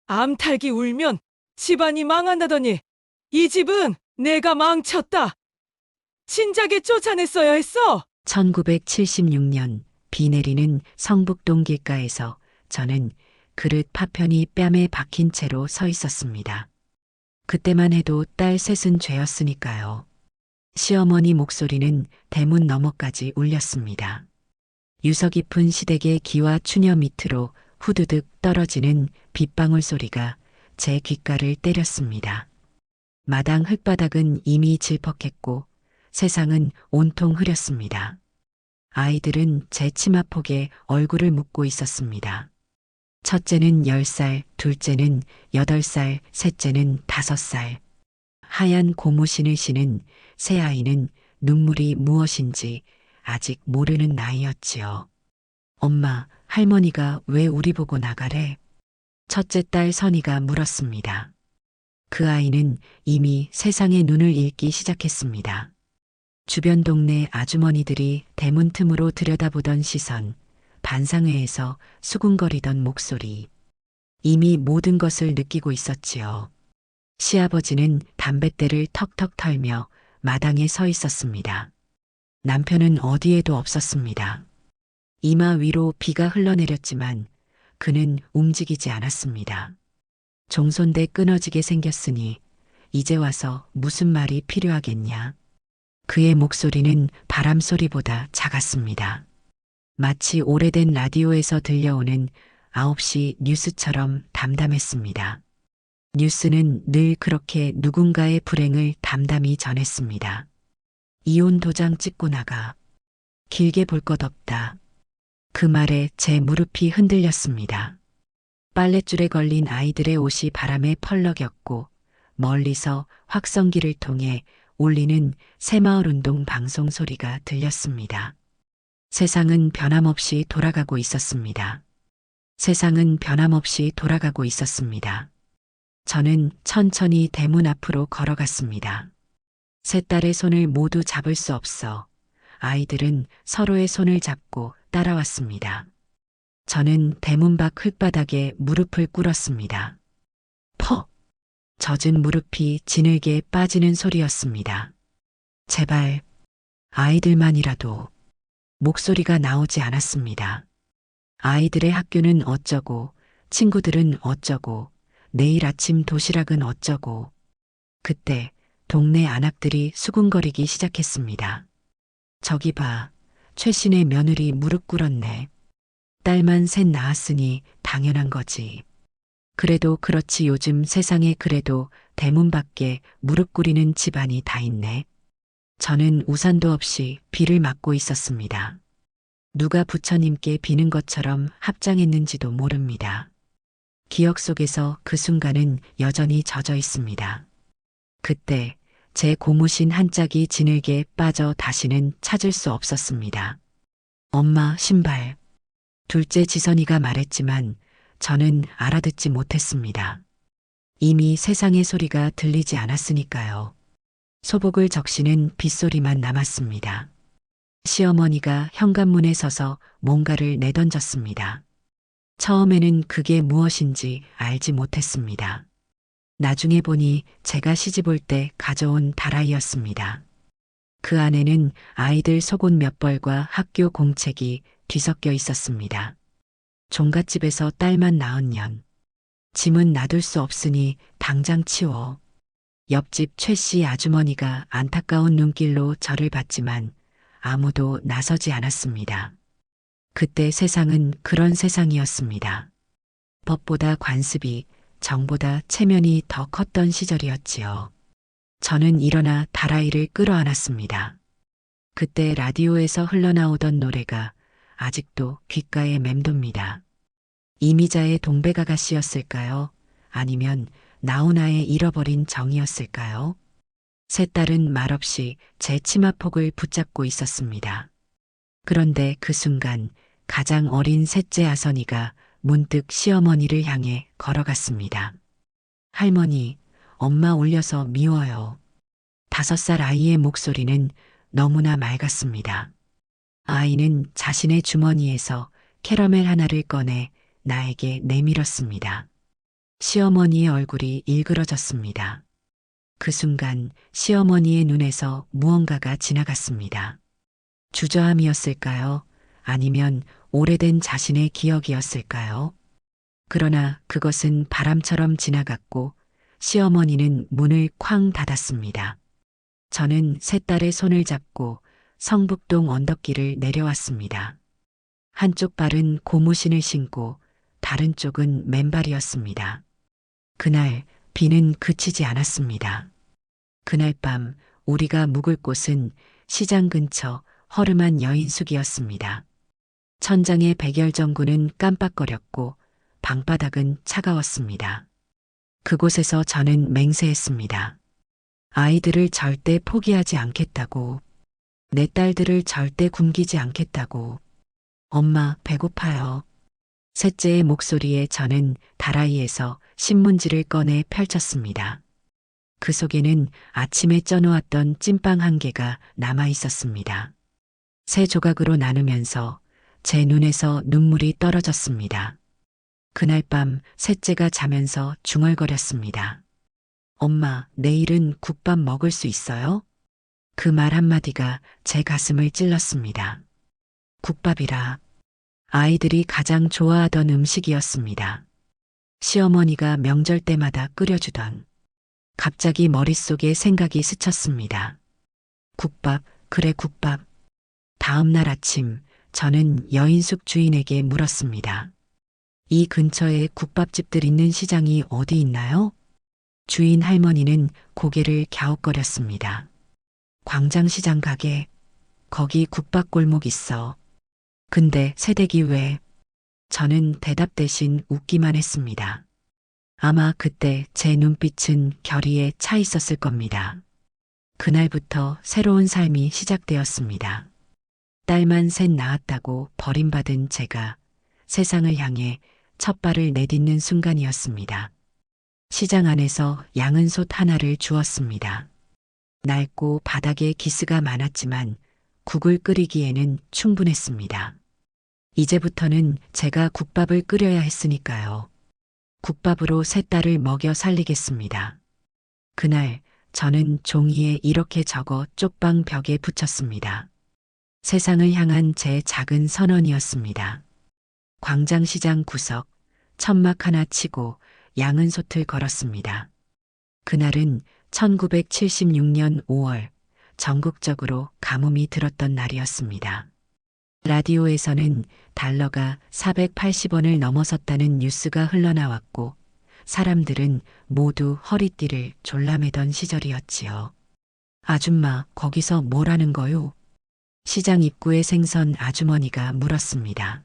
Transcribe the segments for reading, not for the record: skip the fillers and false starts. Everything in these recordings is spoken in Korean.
암탉이 울면 집안이 망한다더니 이 집은 내가 망쳤다. 진작에 쫓아냈어야 했어. 1976년 비 내리는 성북동 길가에서 저는 그릇 파편이 뺨에 박힌 채로 서 있었습니다. 그때만 해도 딸 셋은 죄였으니까요. 시어머니 목소리는 대문 너머까지 울렸습니다. 유서 깊은 시댁의 기와 추녀 밑으로 후두득 떨어지는 빗방울 소리가 제 귓가를 때렸습니다. 마당 흙바닥은 이미 질퍽했고 세상은 온통 흐렸습니다. 아이들은 제 치마폭에 얼굴을 묻고 있었습니다. 첫째는 10살, 둘째는 8살, 셋째는 5살. 하얀 고무신을 신은 새 아이는 눈물이 무엇인지 아직 모르는 나이였지요. 엄마, 할머니가 왜 우리 보고 나가래? 첫째 딸 선이가 물었습니다. 그 아이는 이미 세상의 눈을 읽기 시작했습니다. 주변 동네 아주머니들이 대문 틈으로 들여다보던 시선, 반상회에서 수군거리던 목소리. 이미 모든 것을 느끼고 있었지요. 시아버지는 담뱃대를 턱턱 털며 마당에 서 있었습니다. 남편은 어디에도 없었습니다. 이마 위로 비가 흘러내렸지만 그는 움직이지 않았습니다. 종손대 끊어지게 생겼으니 이제 와서 무슨 말이 필요하겠냐. 그의 목소리는 바람 소리보다 작았습니다. 마치 오래된 라디오에서 들려오는 9시 뉴스처럼 담담했습니다. 뉴스는 늘 그렇게 누군가의 불행을 담담히 전했습니다. 이혼 도장 찍고 나가. 길게 볼 것 없다. 그 말에 제 무릎이 흔들렸습니다. 빨랫줄에 걸린 아이들의 옷이 바람에 펄럭였고 멀리서 확성기를 통해 울리는 새마을운동 방송 소리가 들렸습니다. 세상은 변함없이 돌아가고 있었습니다. 세상은 변함없이 돌아가고 있었습니다. 저는 천천히 대문 앞으로 걸어갔습니다. 세 딸의 손을 모두 잡을 수 없어 아이들은 서로의 손을 잡고 따라왔습니다. 저는 대문 밖 흙바닥에 무릎을 꿇었습니다. 퍽! 젖은 무릎이 지늘게 빠지는 소리였습니다. 제발, 아이들만이라도. 목소리가 나오지 않았습니다. 아이들의 학교는 어쩌고, 친구들은 어쩌고, 내일 아침 도시락은 어쩌고. 그때 동네 안악들이 수군거리기 시작했습니다. 저기 봐, 최신의 며느리 무릎 꿇었네. 딸만 셋 낳았으니 당연한 거지. 그래도 그렇지 요즘 세상에 그래도 대문 밖에 무릎 꿇이는 집안이 다 있네. 저는 우산도 없이 비를 맞고 있었습니다. 누가 부처님께 비는 것처럼 합장했는지도 모릅니다. 기억 속에서 그 순간은 여전히 젖어 있습니다. 그때 제 고무신 한 짝이 지늘게 빠져 다시는 찾을 수 없었습니다. 엄마 신발. 둘째 지선이가 말했지만 저는 알아듣지 못했습니다. 이미 세상의 소리가 들리지 않았으니까요. 소복을 적시는 빗소리만 남았습니다. 시어머니가 현관문에 서서 뭔가를 내던졌습니다. 처음에는 그게 무엇인지 알지 못했습니다. 나중에 보니 제가 시집올 때 가져온 다라이였습니다. 그 안에는 아이들 속옷 몇 벌과 학교 공책이 뒤섞여 있었습니다. 종갓집에서 딸만 낳은 년. 짐은 놔둘 수 없으니 당장 치워. 옆집 최씨 아주머니가 안타까운 눈길로 저를 봤지만 아무도 나서지 않았습니다. 그때 세상은 그런 세상이었습니다. 법보다 관습이, 정보다 체면이 더 컸던 시절이었지요. 저는 일어나 다라이를 끌어안았습니다. 그때 라디오에서 흘러나오던 노래가 아직도 귓가에 맴돕니다. 이미자의 동백아가씨였을까요? 아니면 나훈아의 잃어버린 정이었을까요? 세 딸은 말없이 제 치마폭을 붙잡고 있었습니다. 그런데 그 순간 가장 어린 셋째 아선이가 문득 시어머니를 향해 걸어갔습니다. 할머니, 엄마 울려서 미워요. 5살 아이의 목소리는 너무나 맑았습니다. 아이는 자신의 주머니에서 캐러멜 하나를 꺼내 나에게 내밀었습니다. 시어머니의 얼굴이 일그러졌습니다. 그 순간 시어머니의 눈에서 무언가가 지나갔습니다. 주저함이었을까요? 아니면 오래된 자신의 기억이었을까요? 그러나 그것은 바람처럼 지나갔고 시어머니는 문을 쾅 닫았습니다. 저는 세 딸의 손을 잡고 성북동 언덕길을 내려왔습니다. 한쪽 발은 고무신을 신고 다른 쪽은 맨발이었습니다. 그날 비는 그치지 않았습니다. 그날 밤 우리가 묵을 곳은 시장 근처 허름한 여인숙이었습니다. 천장의 백열전구는 깜빡거렸고 방바닥은 차가웠습니다. 그곳에서 저는 맹세했습니다. 아이들을 절대 포기하지 않겠다고, 내 딸들을 절대 굶기지 않겠다고. 엄마, 배고파요. 셋째의 목소리에 저는 다라이에서 신문지를 꺼내 펼쳤습니다. 그 속에는 아침에 쪄놓았던 찐빵 한 개가 남아 있었습니다. 세 조각으로 나누면서 제 눈에서 눈물이 떨어졌습니다. 그날 밤 셋째가 자면서 중얼거렸습니다. 엄마, 내일은 국밥 먹을 수 있어요? 그 말 한마디가 제 가슴을 찔렀습니다. 국밥이라 아이들이 가장 좋아하던 음식이었습니다. 시어머니가 명절 때마다 끓여주던. 갑자기 머릿속에 생각이 스쳤습니다. 국밥, 그래 국밥. 다음 날 아침 저는 여인숙 주인에게 물었습니다. 이 근처에 국밥집들 있는 시장이 어디 있나요? 주인 할머니는 고개를 갸웃거렸습니다. 광장시장 가게. 거기 국밥골목 있어. 근데 새댁이 왜? 저는 대답 대신 웃기만 했습니다. 아마 그때 제 눈빛은 결의에 차 있었을 겁니다. 그날부터 새로운 삶이 시작되었습니다. 딸만 셋 낳았다고 버림받은 제가 세상을 향해 첫 발을 내딛는 순간이었습니다. 시장 안에서 양은 솥 하나를 주었습니다. 낡고 바닥에 기스가 많았지만 국을 끓이기에는 충분했습니다. 이제부터는 제가 국밥을 끓여야 했으니까요. 국밥으로 세 딸을 먹여 살리겠습니다. 그날 저는 종이에 이렇게 적어 쪽방 벽에 붙였습니다. 세상을 향한 제 작은 선언이었습니다. 광장시장 구석, 천막 하나 치고 양은 솥을 걸었습니다. 그날은 1976년 5월 전국적으로 가뭄이 들었던 날이었습니다. 라디오에서는 달러가 480원을 넘어섰다는 뉴스가 흘러나왔고 사람들은 모두 허리띠를 졸라매던 시절이었지요. 아줌마, 거기서 뭘 하는 거요? 시장 입구에 생선 아주머니가 물었습니다.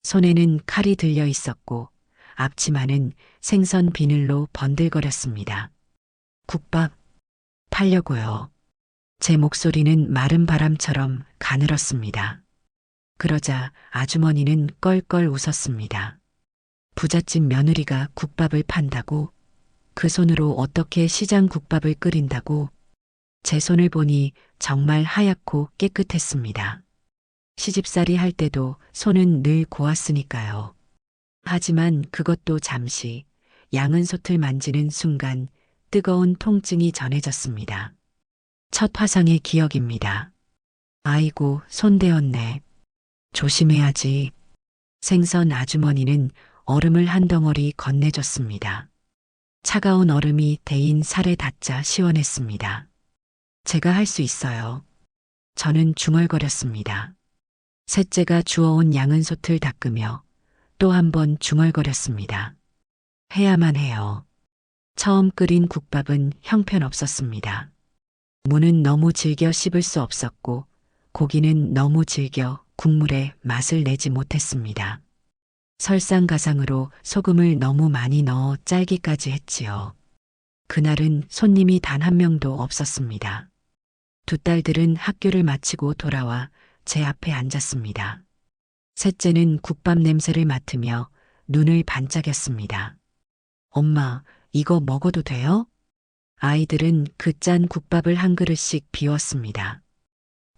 손에는 칼이 들려 있었고 앞치마는 생선 비늘로 번들거렸습니다. 국밥 팔려고요. 제 목소리는 마른 바람처럼 가늘었습니다. 그러자 아주머니는 껄껄 웃었습니다. 부잣집 며느리가 국밥을 판다고? 그 손으로 어떻게 시장 국밥을 끓인다고? 제 손을 보니 정말 하얗고 깨끗했습니다. 시집살이 할 때도 손은 늘 고왔으니까요. 하지만 그것도 잠시 양은 솥을 만지는 순간 뜨거운 통증이 전해졌습니다. 첫 화상의 기억입니다. 아이고, 손대었네. 조심해야지. 생선 아주머니는 얼음을 한 덩어리 건네줬습니다. 차가운 얼음이 대인 살에 닿자 시원했습니다. 제가 할 수 있어요. 저는 중얼거렸습니다. 셋째가 주워온 양은 솥을 닦으며 또 한 번 중얼거렸습니다. 해야만 해요. 처음 끓인 국밥은 형편없었습니다. 무는 너무 질겨 씹을 수 없었고 고기는 너무 질겨 국물에 맛을 내지 못했습니다. 설상가상으로 소금을 너무 많이 넣어 짤기까지 했지요. 그날은 손님이 단 한 명도 없었습니다. 두 딸들은 학교를 마치고 돌아와 제 앞에 앉았습니다. 셋째는 국밥 냄새를 맡으며 눈을 반짝였습니다. 엄마, 이거 먹어도 돼요? 아이들은 그 짠 국밥을 한 그릇씩 비웠습니다.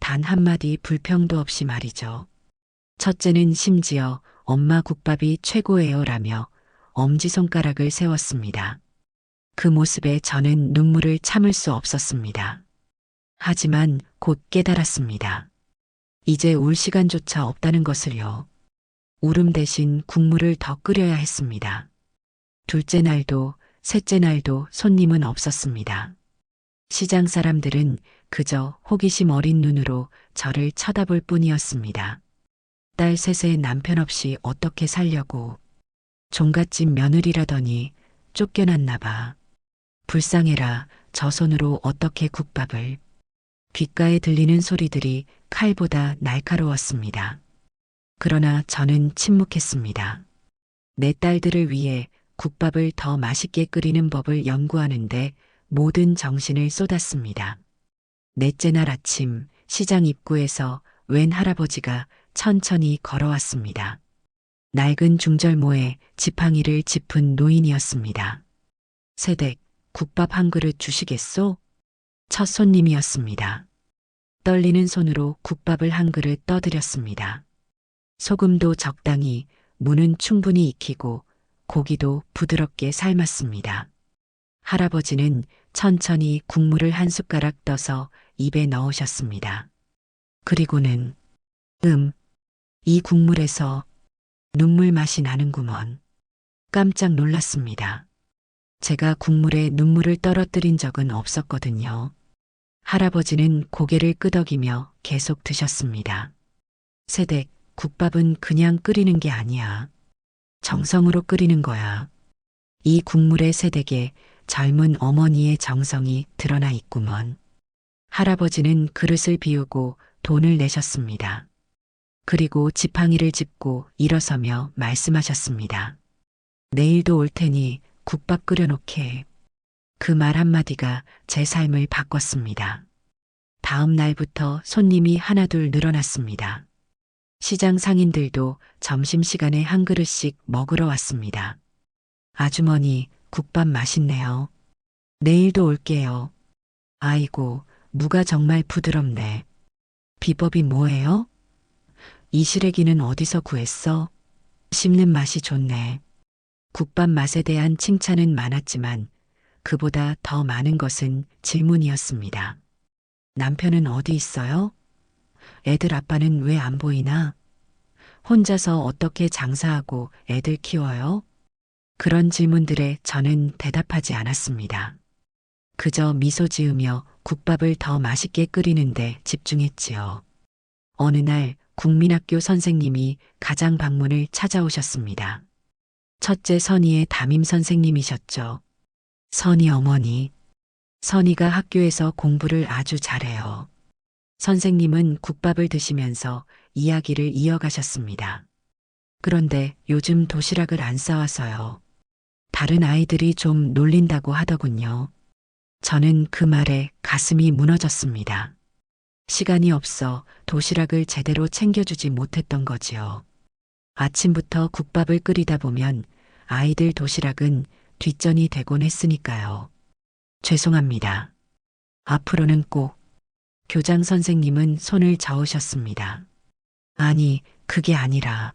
단 한마디 불평도 없이 말이죠. 첫째는 심지어 엄마 국밥이 최고예요라며 엄지손가락을 세웠습니다. 그 모습에 저는 눈물을 참을 수 없었습니다. 하지만 곧 깨달았습니다. 이제 울 시간조차 없다는 것을요. 울음 대신 국물을 더 끓여야 했습니다. 둘째 날도 셋째 날도 손님은 없었습니다. 시장 사람들은 그저 호기심 어린 눈으로 저를 쳐다볼 뿐이었습니다. 딸 셋의 남편 없이 어떻게 살려고. 종갓집 며느리라더니 쫓겨났나 봐. 불쌍해라. 저 손으로 어떻게 국밥을. 귓가에 들리는 소리들이 칼보다 날카로웠습니다. 그러나 저는 침묵했습니다. 내 딸들을 위해 국밥을 더 맛있게 끓이는 법을 연구하는데 모든 정신을 쏟았습니다. 넷째 날 아침 시장 입구에서 웬 할아버지가 천천히 걸어왔습니다. 낡은 중절모에 지팡이를 짚은 노인이었습니다. 세댁, 국밥 한 그릇 주시겠소? 첫 손님이었습니다. 떨리는 손으로 국밥을 한 그릇 떠드렸습니다. 소금도 적당히, 무는 충분히 익히고 고기도 부드럽게 삶았습니다. 할아버지는 천천히 국물을 한 숟가락 떠서 입에 넣으셨습니다. 그리고는 이 국물에서 눈물 맛이 나는구먼. 깜짝 놀랐습니다. 제가 국물에 눈물을 떨어뜨린 적은 없었거든요. 할아버지는 고개를 끄덕이며 계속 드셨습니다. 세댁, 국밥은 그냥 끓이는 게 아니야. 정성으로 끓이는 거야. 이 국물의 세댁에 젊은 어머니의 정성이 드러나 있구먼. 할아버지는 그릇을 비우고 돈을 내셨습니다. 그리고 지팡이를 짚고 일어서며 말씀하셨습니다. 내일도 올 테니 국밥 끓여놓게. 그 말 한마디가 제 삶을 바꿨습니다. 다음 날부터 손님이 하나둘 늘어났습니다. 시장 상인들도 점심시간에 한 그릇씩 먹으러 왔습니다. 아주머니, 국밥 맛있네요. 내일도 올게요. 아이고, 무가 정말 부드럽네. 비법이 뭐예요? 이 시래기는 어디서 구했어? 씹는 맛이 좋네. 국밥 맛에 대한 칭찬은 많았지만 그보다 더 많은 것은 질문이었습니다. 남편은 어디 있어요? 애들 아빠는 왜 안 보이나? 혼자서 어떻게 장사하고 애들 키워요? 그런 질문들에 저는 대답하지 않았습니다. 그저 미소 지으며 국밥을 더 맛있게 끓이는데 집중했지요. 어느 날 국민학교 선생님이 가장 방문을 찾아오셨습니다. 첫째 선희의 담임 선생님이셨죠. 선희 어머니. 선희가 학교에서 공부를 아주 잘해요. 선생님은 국밥을 드시면서 이야기를 이어가셨습니다. 그런데 요즘 도시락을 안 싸와서요. 다른 아이들이 좀 놀린다고 하더군요. 저는 그 말에 가슴이 무너졌습니다. 시간이 없어 도시락을 제대로 챙겨주지 못했던 거지요. 아침부터 국밥을 끓이다 보면 아이들 도시락은 뒷전이 되곤 했으니까요. 죄송합니다. 앞으로는 꼭. 교장 선생님은 손을 저으셨습니다. 아니, 그게 아니라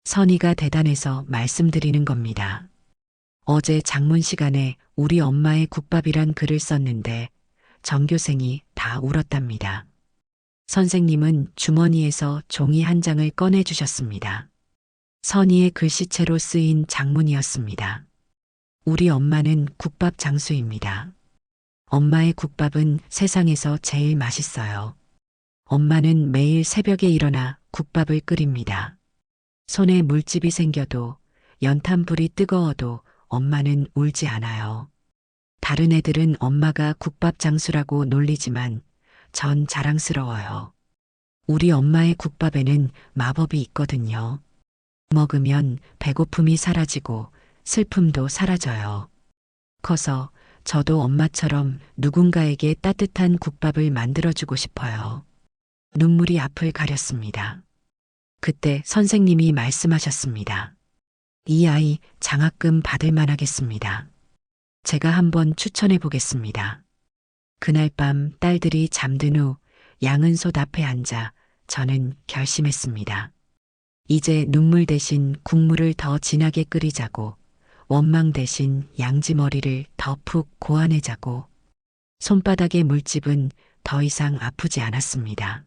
선희가 대단해서 말씀드리는 겁니다. 어제 장문 시간에 우리 엄마의 국밥이란 글을 썼는데 전교생이 다 울었답니다. 선생님은 주머니에서 종이 한 장을 꺼내주셨습니다. 선희의 글씨체로 쓰인 장문이었습니다. 우리 엄마는 국밥 장수입니다. 엄마의 국밥은 세상에서 제일 맛있어요. 엄마는 매일 새벽에 일어나 국밥을 끓입니다. 손에 물집이 생겨도 연탄불이 뜨거워도 엄마는 울지 않아요. 다른 애들은 엄마가 국밥 장수라고 놀리지만 전 자랑스러워요. 우리 엄마의 국밥에는 마법이 있거든요. 먹으면 배고픔이 사라지고 슬픔도 사라져요. 커서 저도 엄마처럼 누군가에게 따뜻한 국밥을 만들어주고 싶어요. 눈물이 앞을 가렸습니다. 그때 선생님이 말씀하셨습니다. 이 아이 장학금 받을 만하겠습니다. 제가 한번 추천해 보겠습니다. 그날 밤 딸들이 잠든 후 양은솥 앞에 앉아 저는 결심했습니다. 이제 눈물 대신 국물을 더 진하게 끓이자고 원망 대신 양지머리를 더 푹 고안해자고 손바닥의 물집은 더 이상 아프지 않았습니다.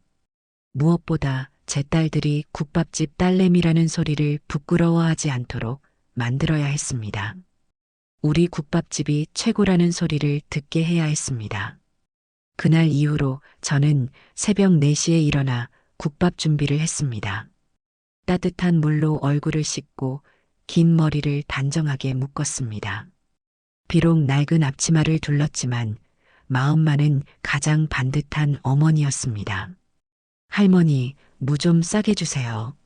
무엇보다 제 딸들이 국밥집 딸내미라는 소리를 부끄러워하지 않도록 만들어야 했습니다. 우리 국밥집이 최고라는 소리를 듣게 해야 했습니다. 그날 이후로 저는 새벽 4시에 일어나 국밥 준비를 했습니다. 따뜻한 물로 얼굴을 씻고 긴 머리를 단정하게 묶었습니다. 비록 낡은 앞치마를 둘렀지만 마음만은 가장 반듯한 어머니였습니다. 할머니, 무 좀 싸게 주세요.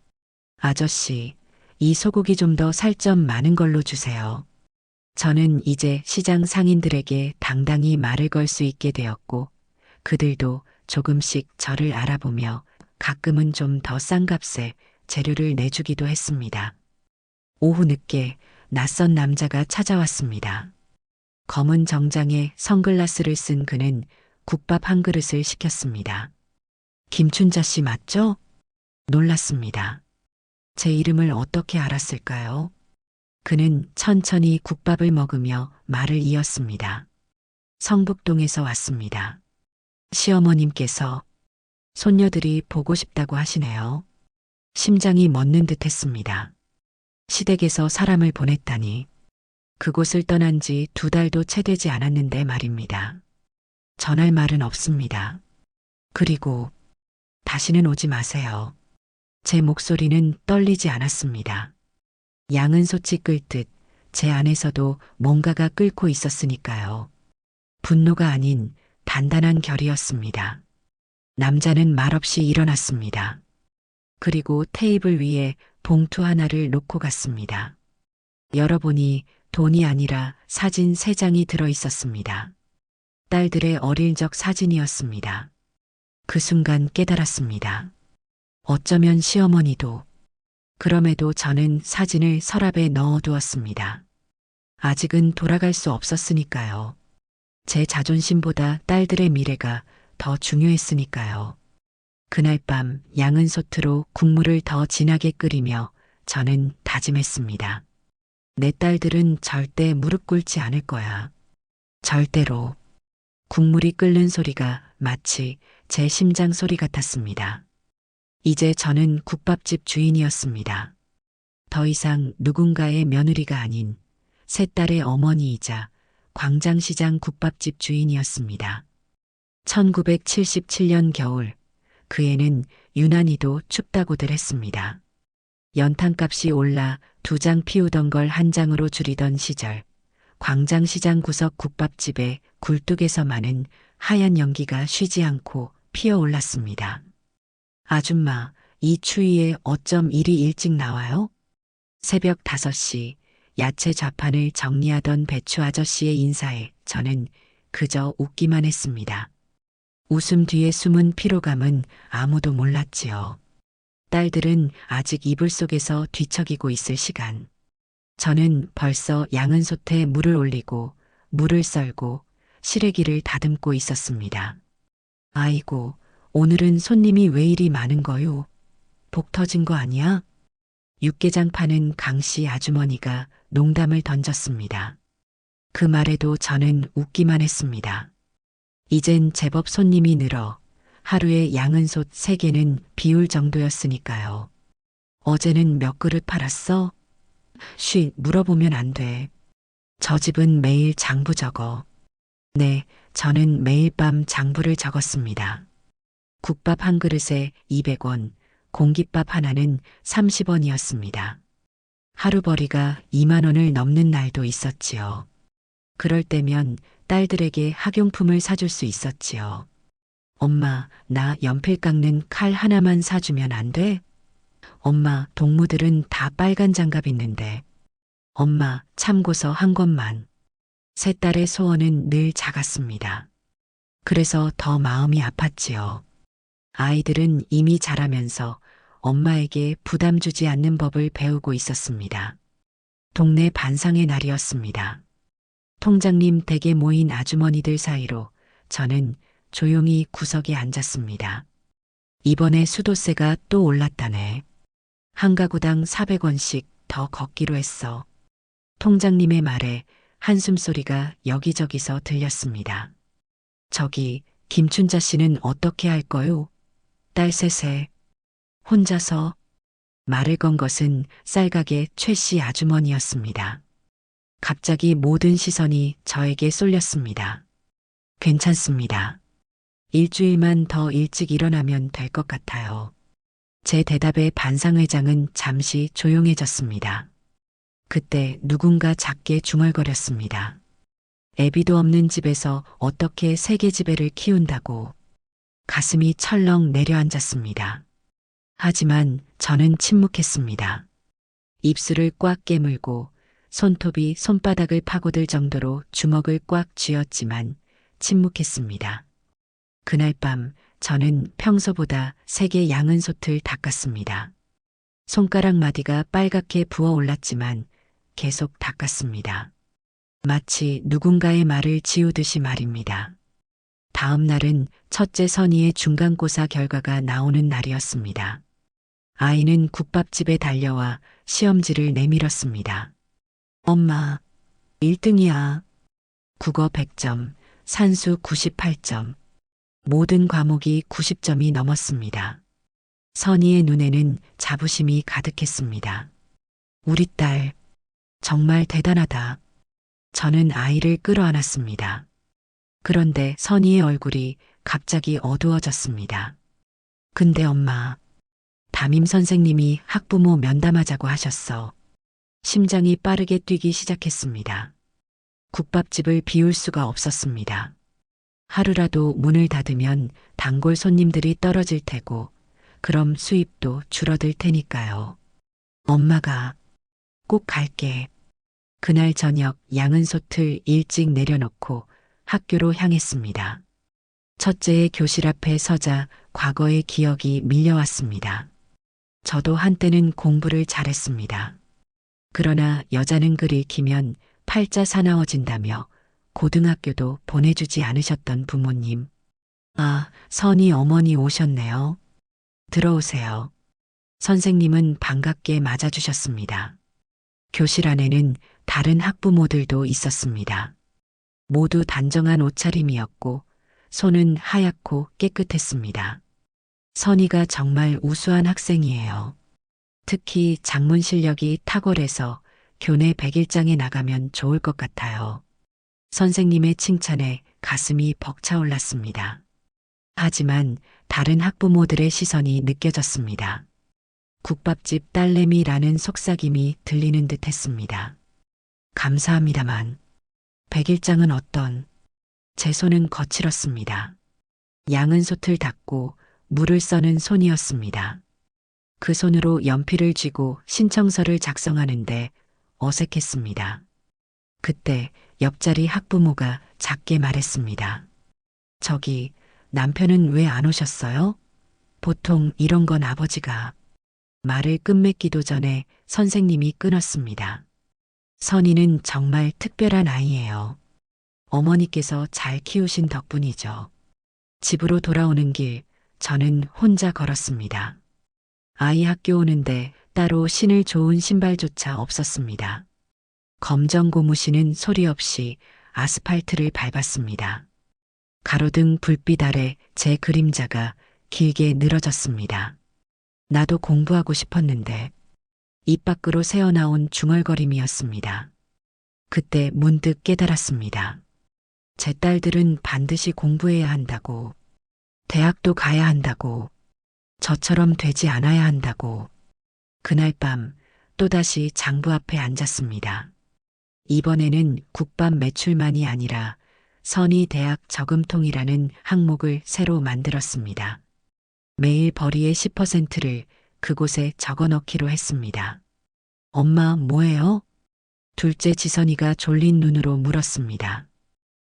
아저씨, 이 소고기 좀 더 살 점 많은 걸로 주세요. 저는 이제 시장 상인들에게 당당히 말을 걸 수 있게 되었고 그들도 조금씩 저를 알아보며 가끔은 좀 더 싼 값에 재료를 내주기도 했습니다. 오후 늦게 낯선 남자가 찾아왔습니다. 검은 정장에 선글라스를 쓴 그는 국밥 한 그릇을 시켰습니다. 김춘자 씨 맞죠? 놀랐습니다. 제 이름을 어떻게 알았을까요? 그는 천천히 국밥을 먹으며 말을 이었습니다. 성북동에서 왔습니다. 시어머님께서 손녀들이 보고 싶다고 하시네요. 심장이 멎는 듯 했습니다. 시댁에서 사람을 보냈다니 그곳을 떠난 지 2달도 채 되지 않았는데 말입니다. 전할 말은 없습니다. 그리고 다시는 오지 마세요. 제 목소리는 떨리지 않았습니다. 양은 솥이 끓 듯 제 안에서도 뭔가가 끓고 있었으니까요. 분노가 아닌 단단한 결이었습니다. 남자는 말없이 일어났습니다. 그리고 테이블 위에 봉투 하나를 놓고 갔습니다. 열어보니 돈이 아니라 사진 3장이 들어 있었습니다. 딸들의 어릴 적 사진이었습니다. 그 순간 깨달았습니다. 어쩌면 시어머니도. 그럼에도 저는 사진을 서랍에 넣어두었습니다. 아직은 돌아갈 수 없었으니까요. 제 자존심보다 딸들의 미래가 더 중요했으니까요. 그날 밤 양은 솥으로 국물을 더 진하게 끓이며 저는 다짐했습니다. 내 딸들은 절대 무릎 꿇지 않을 거야. 절대로. 국물이 끓는 소리가 마치 제 심장 소리 같았습니다. 이제 저는 국밥집 주인이었습니다. 더 이상 누군가의 며느리가 아닌 세 딸의 어머니이자 광장시장 국밥집 주인이었습니다. 1977년 겨울 그 애는 유난히도 춥다고들 했습니다. 연탄값이 올라 2장 피우던 걸 1장으로 줄이던 시절 광장시장 구석 국밥집에 굴뚝에서만은 하얀 연기가 쉬지 않고 피어올랐습니다. 아줌마, 이 추위에 어쩜 이리 일찍 나와요? 새벽 5시 야채 좌판을 정리하던 배추 아저씨의 인사에 저는 그저 웃기만 했습니다. 웃음 뒤에 숨은 피로감은 아무도 몰랐지요. 딸들은 아직 이불 속에서 뒤척이고 있을 시간. 저는 벌써 양은 솥에 물을 올리고 물을 썰고 시래기를 다듬고 있었습니다. 아이고, 오늘은 손님이 왜 이리 많은 거요? 복 터진 거 아니야? 육개장 파는 강씨 아주머니가 농담을 던졌습니다. 그 말에도 저는 웃기만 했습니다. 이젠 제법 손님이 늘어 하루에 양은 솥 3개는 비울 정도였으니까요. 어제는 몇 그릇 팔았어? 쉬, 물어보면 안 돼. 저 집은 매일 장부 적어. 네, 저는 매일 밤 장부를 적었습니다. 국밥 한 그릇에 200원, 공깃밥 하나는 30원이었습니다. 하루벌이가 2만 원을 넘는 날도 있었지요. 그럴 때면 딸들에게 학용품을 사줄 수 있었지요. 엄마, 나 연필 깎는 칼 하나만 사주면 안 돼? 엄마, 동무들은 다 빨간 장갑 있는데. 엄마, 참고서 한 권만. 세 딸의 소원은 늘 작았습니다. 그래서 더 마음이 아팠지요. 아이들은 이미 자라면서 엄마에게 부담 주지 않는 법을 배우고 있었습니다. 동네 반상의 날이었습니다. 통장님 댁에 모인 아주머니들 사이로 저는 조용히 구석에 앉았습니다. 이번에 수도세가 또 올랐다네. 한 가구당 400원씩 더 걷기로 했어. 통장님의 말에 한숨소리가 여기저기서 들렸습니다. 저기 김춘자 씨는 어떻게 할 거요? 딸 셋에 혼자서. 말을 건 것은 쌀가게 최 씨 아주머니였습니다. 갑자기 모든 시선이 저에게 쏠렸습니다. 괜찮습니다. 일주일만 더 일찍 일어나면 될 것 같아요. 제 대답에 반상회장은 잠시 조용해졌습니다. 그때 누군가 작게 중얼거렸습니다. 애비도 없는 집에서 어떻게 세계지배를 키운다고. 가슴이 철렁 내려앉았습니다. 하지만 저는 침묵했습니다. 입술을 꽉 깨물고 손톱이 손바닥을 파고들 정도로 주먹을 꽉 쥐었지만 침묵했습니다. 그날 밤 저는 평소보다 세게 양은솥을 닦았습니다. 손가락 마디가 빨갛게 부어올랐지만 계속 닦았습니다. 마치 누군가의 말을 지우듯이 말입니다. 다음 날은 첫째 선희의 중간고사 결과가 나오는 날이었습니다. 아이는 국밥집에 달려와 시험지를 내밀었습니다. 엄마, 1등이야. 국어 100점, 산수 98점. 모든 과목이 90점이 넘었습니다. 선희의 눈에는 자부심이 가득했습니다. 우리 딸, 정말 대단하다. 저는 아이를 끌어안았습니다. 그런데 선희의 얼굴이 갑자기 어두워졌습니다. 근데 엄마, 담임 선생님이 학부모 면담하자고 하셨어. 심장이 빠르게 뛰기 시작했습니다. 국밥집을 비울 수가 없었습니다. 하루라도 문을 닫으면 단골 손님들이 떨어질 테고, 그럼 수입도 줄어들 테니까요. 엄마가 꼭 갈게. 그날 저녁 양은솥을 일찍 내려놓고 학교로 향했습니다. 첫째의 교실 앞에 서자 과거의 기억이 밀려왔습니다. 저도 한때는 공부를 잘했습니다. 그러나 여자는 글 읽히면 팔자 사나워진다며 고등학교도 보내주지 않으셨던 부모님. 아, 선희 어머니 오셨네요. 들어오세요. 선생님은 반갑게 맞아주셨습니다. 교실 안에는 다른 학부모들도 있었습니다. 모두 단정한 옷차림이었고 손은 하얗고 깨끗했습니다. 선희가 정말 우수한 학생이에요. 특히 작문 실력이 탁월해서 교내 100일장에 나가면 좋을 것 같아요. 선생님의 칭찬에 가슴이 벅차올랐습니다. 하지만 다른 학부모들의 시선이 느껴졌습니다. 국밥집 딸내미라는 속삭임이 들리는 듯 했습니다. 감사합니다만 100일장은 어떤. 제 손은 거칠었습니다. 양은솥을 닦고 물을 써는 손이었습니다. 그 손으로 연필을 쥐고 신청서를 작성하는데 어색했습니다. 그때 옆자리 학부모가 작게 말했습니다. 저기, 남편은 왜 안 오셨어요? 보통 이런 건 아버지가. 말을 끝맺기도 전에 선생님이 끊었습니다. 선희는 정말 특별한 아이예요. 어머니께서 잘 키우신 덕분이죠. 집으로 돌아오는 길, 저는 혼자 걸었습니다. 아이 학교 오는데 따로 신을 좋은 신발조차 없었습니다. 검정 고무신은 소리 없이 아스팔트를 밟았습니다. 가로등 불빛 아래 제 그림자가 길게 늘어졌습니다. 나도 공부하고 싶었는데 입 밖으로 새어나온 중얼거림이었습니다. 그때 문득 깨달았습니다. 제 딸들은 반드시 공부해야 한다고, 대학도 가야 한다고, 저처럼 되지 않아야 한다고. 그날 밤 또다시 장부 앞에 앉았습니다. 이번에는 국밥 매출만이 아니라 선희 대학 저금통이라는 항목을 새로 만들었습니다. 매일 벌이의 10%를 그곳에 적어 넣기로 했습니다. 엄마, 뭐해요? 둘째 지선이가 졸린 눈으로 물었습니다.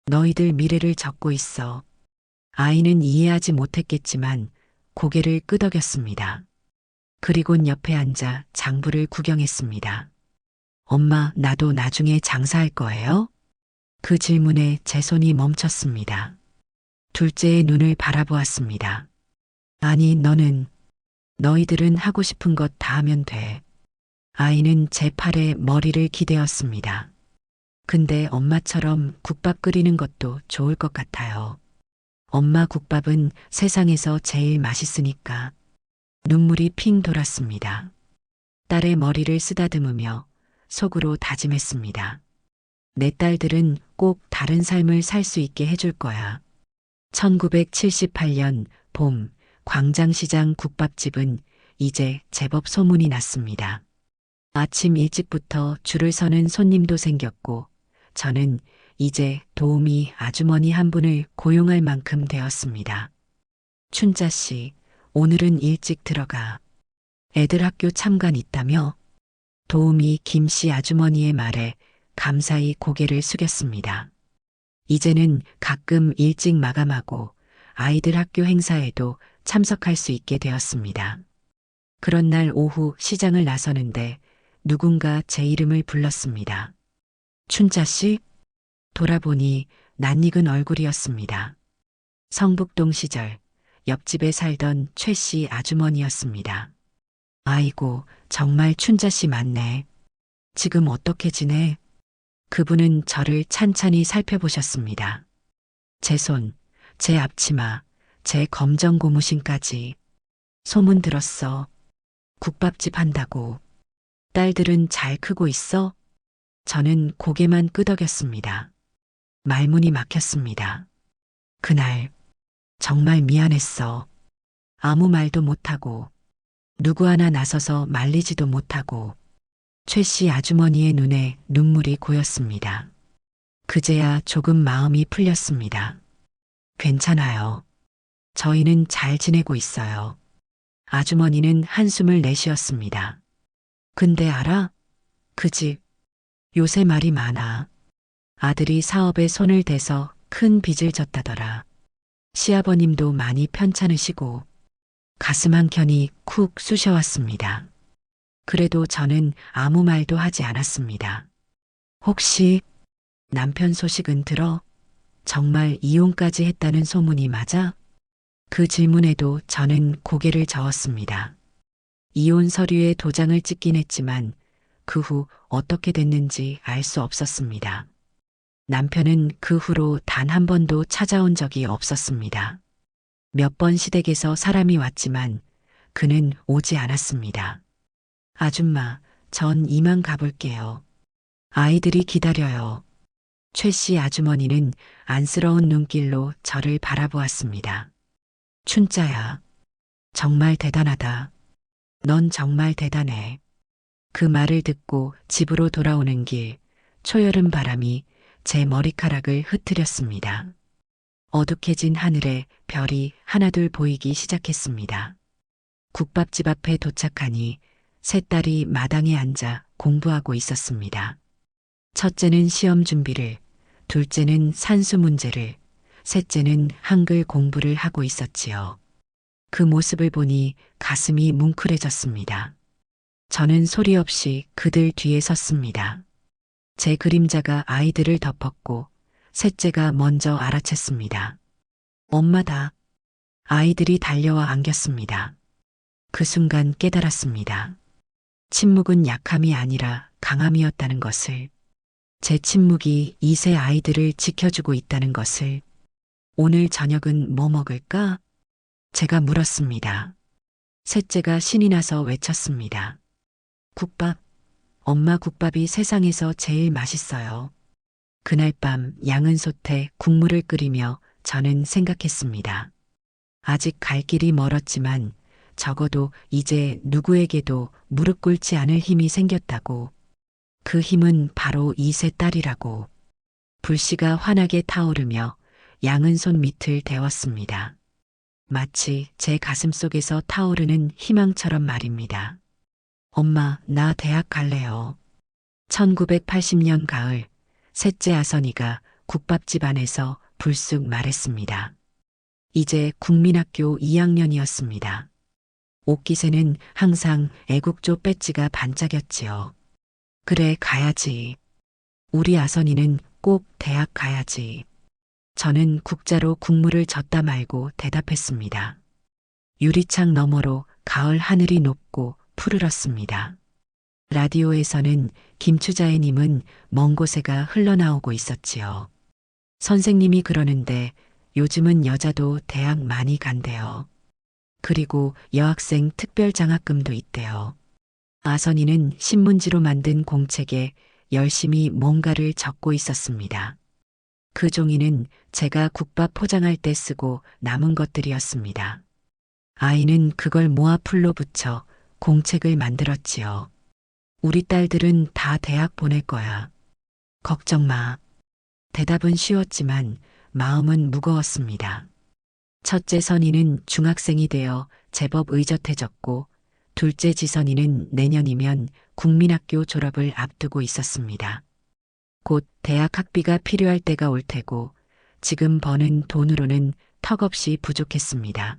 너희들 미래를 적고 있어. 아이는 이해하지 못했겠지만 고개를 끄덕였습니다. 그리곤 옆에 앉아 장부를 구경했습니다. 엄마, 나도 나중에 장사할 거예요? 그 질문에 제 손이 멈췄습니다. 둘째의 눈을 바라보았습니다. 아니, 너희들은 하고 싶은 것 다 하면 돼. 아이는 제 팔에 머리를 기대었습니다. 근데 엄마처럼 국밥 끓이는 것도 좋을 것 같아요. 엄마 국밥은 세상에서 제일 맛있으니까. 눈물이 핑 돌았습니다. 딸의 머리를 쓰다듬으며 속으로 다짐했습니다. 내 딸들은 꼭 다른 삶을 살 수 있게 해줄 거야. 1978년 봄, 광장시장 국밥집은 이제 제법 소문이 났습니다. 아침 일찍부터 줄을 서는 손님도 생겼고, 저는 이제 도우미 아주머니 한 분을 고용할 만큼 되었습니다. 춘자 씨, 오늘은 일찍 들어가. 애들 학교 참관 있다며? 도우미 김 씨 아주머니의 말에 감사히 고개를 숙였습니다. 이제는 가끔 일찍 마감하고 아이들 학교 행사에도 참석할 수 있게 되었습니다. 그런 날 오후 시장을 나서는데 누군가 제 이름을 불렀습니다. 춘자 씨? 돌아보니 낯익은 얼굴이었습니다. 성북동 시절 옆집에 살던 최 씨 아주머니였습니다. 아이고, 정말 춘자 씨 맞네. 지금 어떻게 지내? 그분은 저를 찬찬히 살펴보셨습니다. 제 손, 제 앞치마, 제 검정 고무신까지. 소문 들었어. 국밥집 한다고. 딸들은 잘 크고 있어? 저는 고개만 끄덕였습니다. 말문이 막혔습니다. 그날 정말 미안했어. 아무 말도 못하고 누구 하나 나서서 말리지도 못하고. 최 씨 아주머니의 눈에 눈물이 고였습니다. 그제야 조금 마음이 풀렸습니다. 괜찮아요. 저희는 잘 지내고 있어요. 아주머니는 한숨을 내쉬었습니다. 근데 알아? 그 집 요새 말이 많아. 아들이 사업에 손을 대서 큰 빚을 졌다더라. 시아버님도 많이 편찮으시고. 가슴 한켠이 쿡 쑤셔왔습니다. 그래도 저는 아무 말도 하지 않았습니다. 혹시 남편 소식은 들어? 정말 이혼까지 했다는 소문이 맞아? 그 질문에도 저는 고개를 저었습니다. 이혼 서류에 도장을 찍긴 했지만 그 후 어떻게 됐는지 알 수 없었습니다. 남편은 그 후로 단 한 번도 찾아온 적이 없었습니다. 몇 번 시댁에서 사람이 왔지만 그는 오지 않았습니다. 아줌마, 전 이만 가볼게요. 아이들이 기다려요. 최 씨 아주머니는 안쓰러운 눈길로 저를 바라보았습니다. 춘자야, 정말 대단하다. 넌 정말 대단해. 그 말을 듣고 집으로 돌아오는 길, 초여름 바람이 제 머리카락을 흐트렸습니다. 어둑해진 하늘에 별이 하나둘 보이기 시작했습니다. 국밥집 앞에 도착하니 세 딸이 마당에 앉아 공부하고 있었습니다. 첫째는 시험 준비를, 둘째는 산수 문제를, 셋째는 한글 공부를 하고 있었지요. 그 모습을 보니 가슴이 뭉클해졌습니다. 저는 소리 없이 그들 뒤에 섰습니다. 제 그림자가 아이들을 덮었고 셋째가 먼저 알아챘습니다. 엄마다. 아이들이 달려와 안겼습니다. 그 순간 깨달았습니다. 침묵은 약함이 아니라 강함이었다는 것을. 제 침묵이 이 세 아이들을 지켜주고 있다는 것을. 오늘 저녁은 뭐 먹을까? 제가 물었습니다. 셋째가 신이 나서 외쳤습니다. 국밥. 엄마 국밥이 세상에서 제일 맛있어요. 그날 밤 양은 솥에 국물을 끓이며 저는 생각했습니다. 아직 갈 길이 멀었지만 적어도 이제 누구에게도 무릎 꿇지 않을 힘이 생겼다고. 그 힘은 바로 이 세 딸이라고. 불씨가 환하게 타오르며 양은 솥 밑을 데웠습니다. 마치 제 가슴 속에서 타오르는 희망처럼 말입니다. 엄마, 나 대학 갈래요. 1980년 가을, 셋째 아선이가 국밥집 안에서 불쑥 말했습니다. 이제 국민학교 2학년이었습니다. 옷깃에는 항상 애국조 배지가 반짝였지요. 그래, 가야지. 우리 아선이는 꼭 대학 가야지. 저는 국자로 국물을 젓다 말고 대답했습니다. 유리창 너머로 가을 하늘이 높고 푸르렀습니다. 라디오에서는 김추자애님은 먼 곳에가 흘러나오고 있었지요. 선생님이 그러는데 요즘은 여자도 대학 많이 간대요. 그리고 여학생 특별장학금도 있대요. 아선이는 신문지로 만든 공책에 열심히 뭔가를 적고 있었습니다. 그 종이는 제가 국밥 포장할 때 쓰고 남은 것들이었습니다. 아이는 그걸 모아 풀로 붙여 공책을 만들었지요. 우리 딸들은 다 대학 보낼 거야. 걱정 마. 대답은 쉬웠지만 마음은 무거웠습니다. 첫째 선이는 중학생이 되어 제법 의젓해졌고 둘째 지선이는 내년이면 국민학교 졸업을 앞두고 있었습니다. 곧 대학 학비가 필요할 때가 올 테고 지금 버는 돈으로는 턱없이 부족했습니다.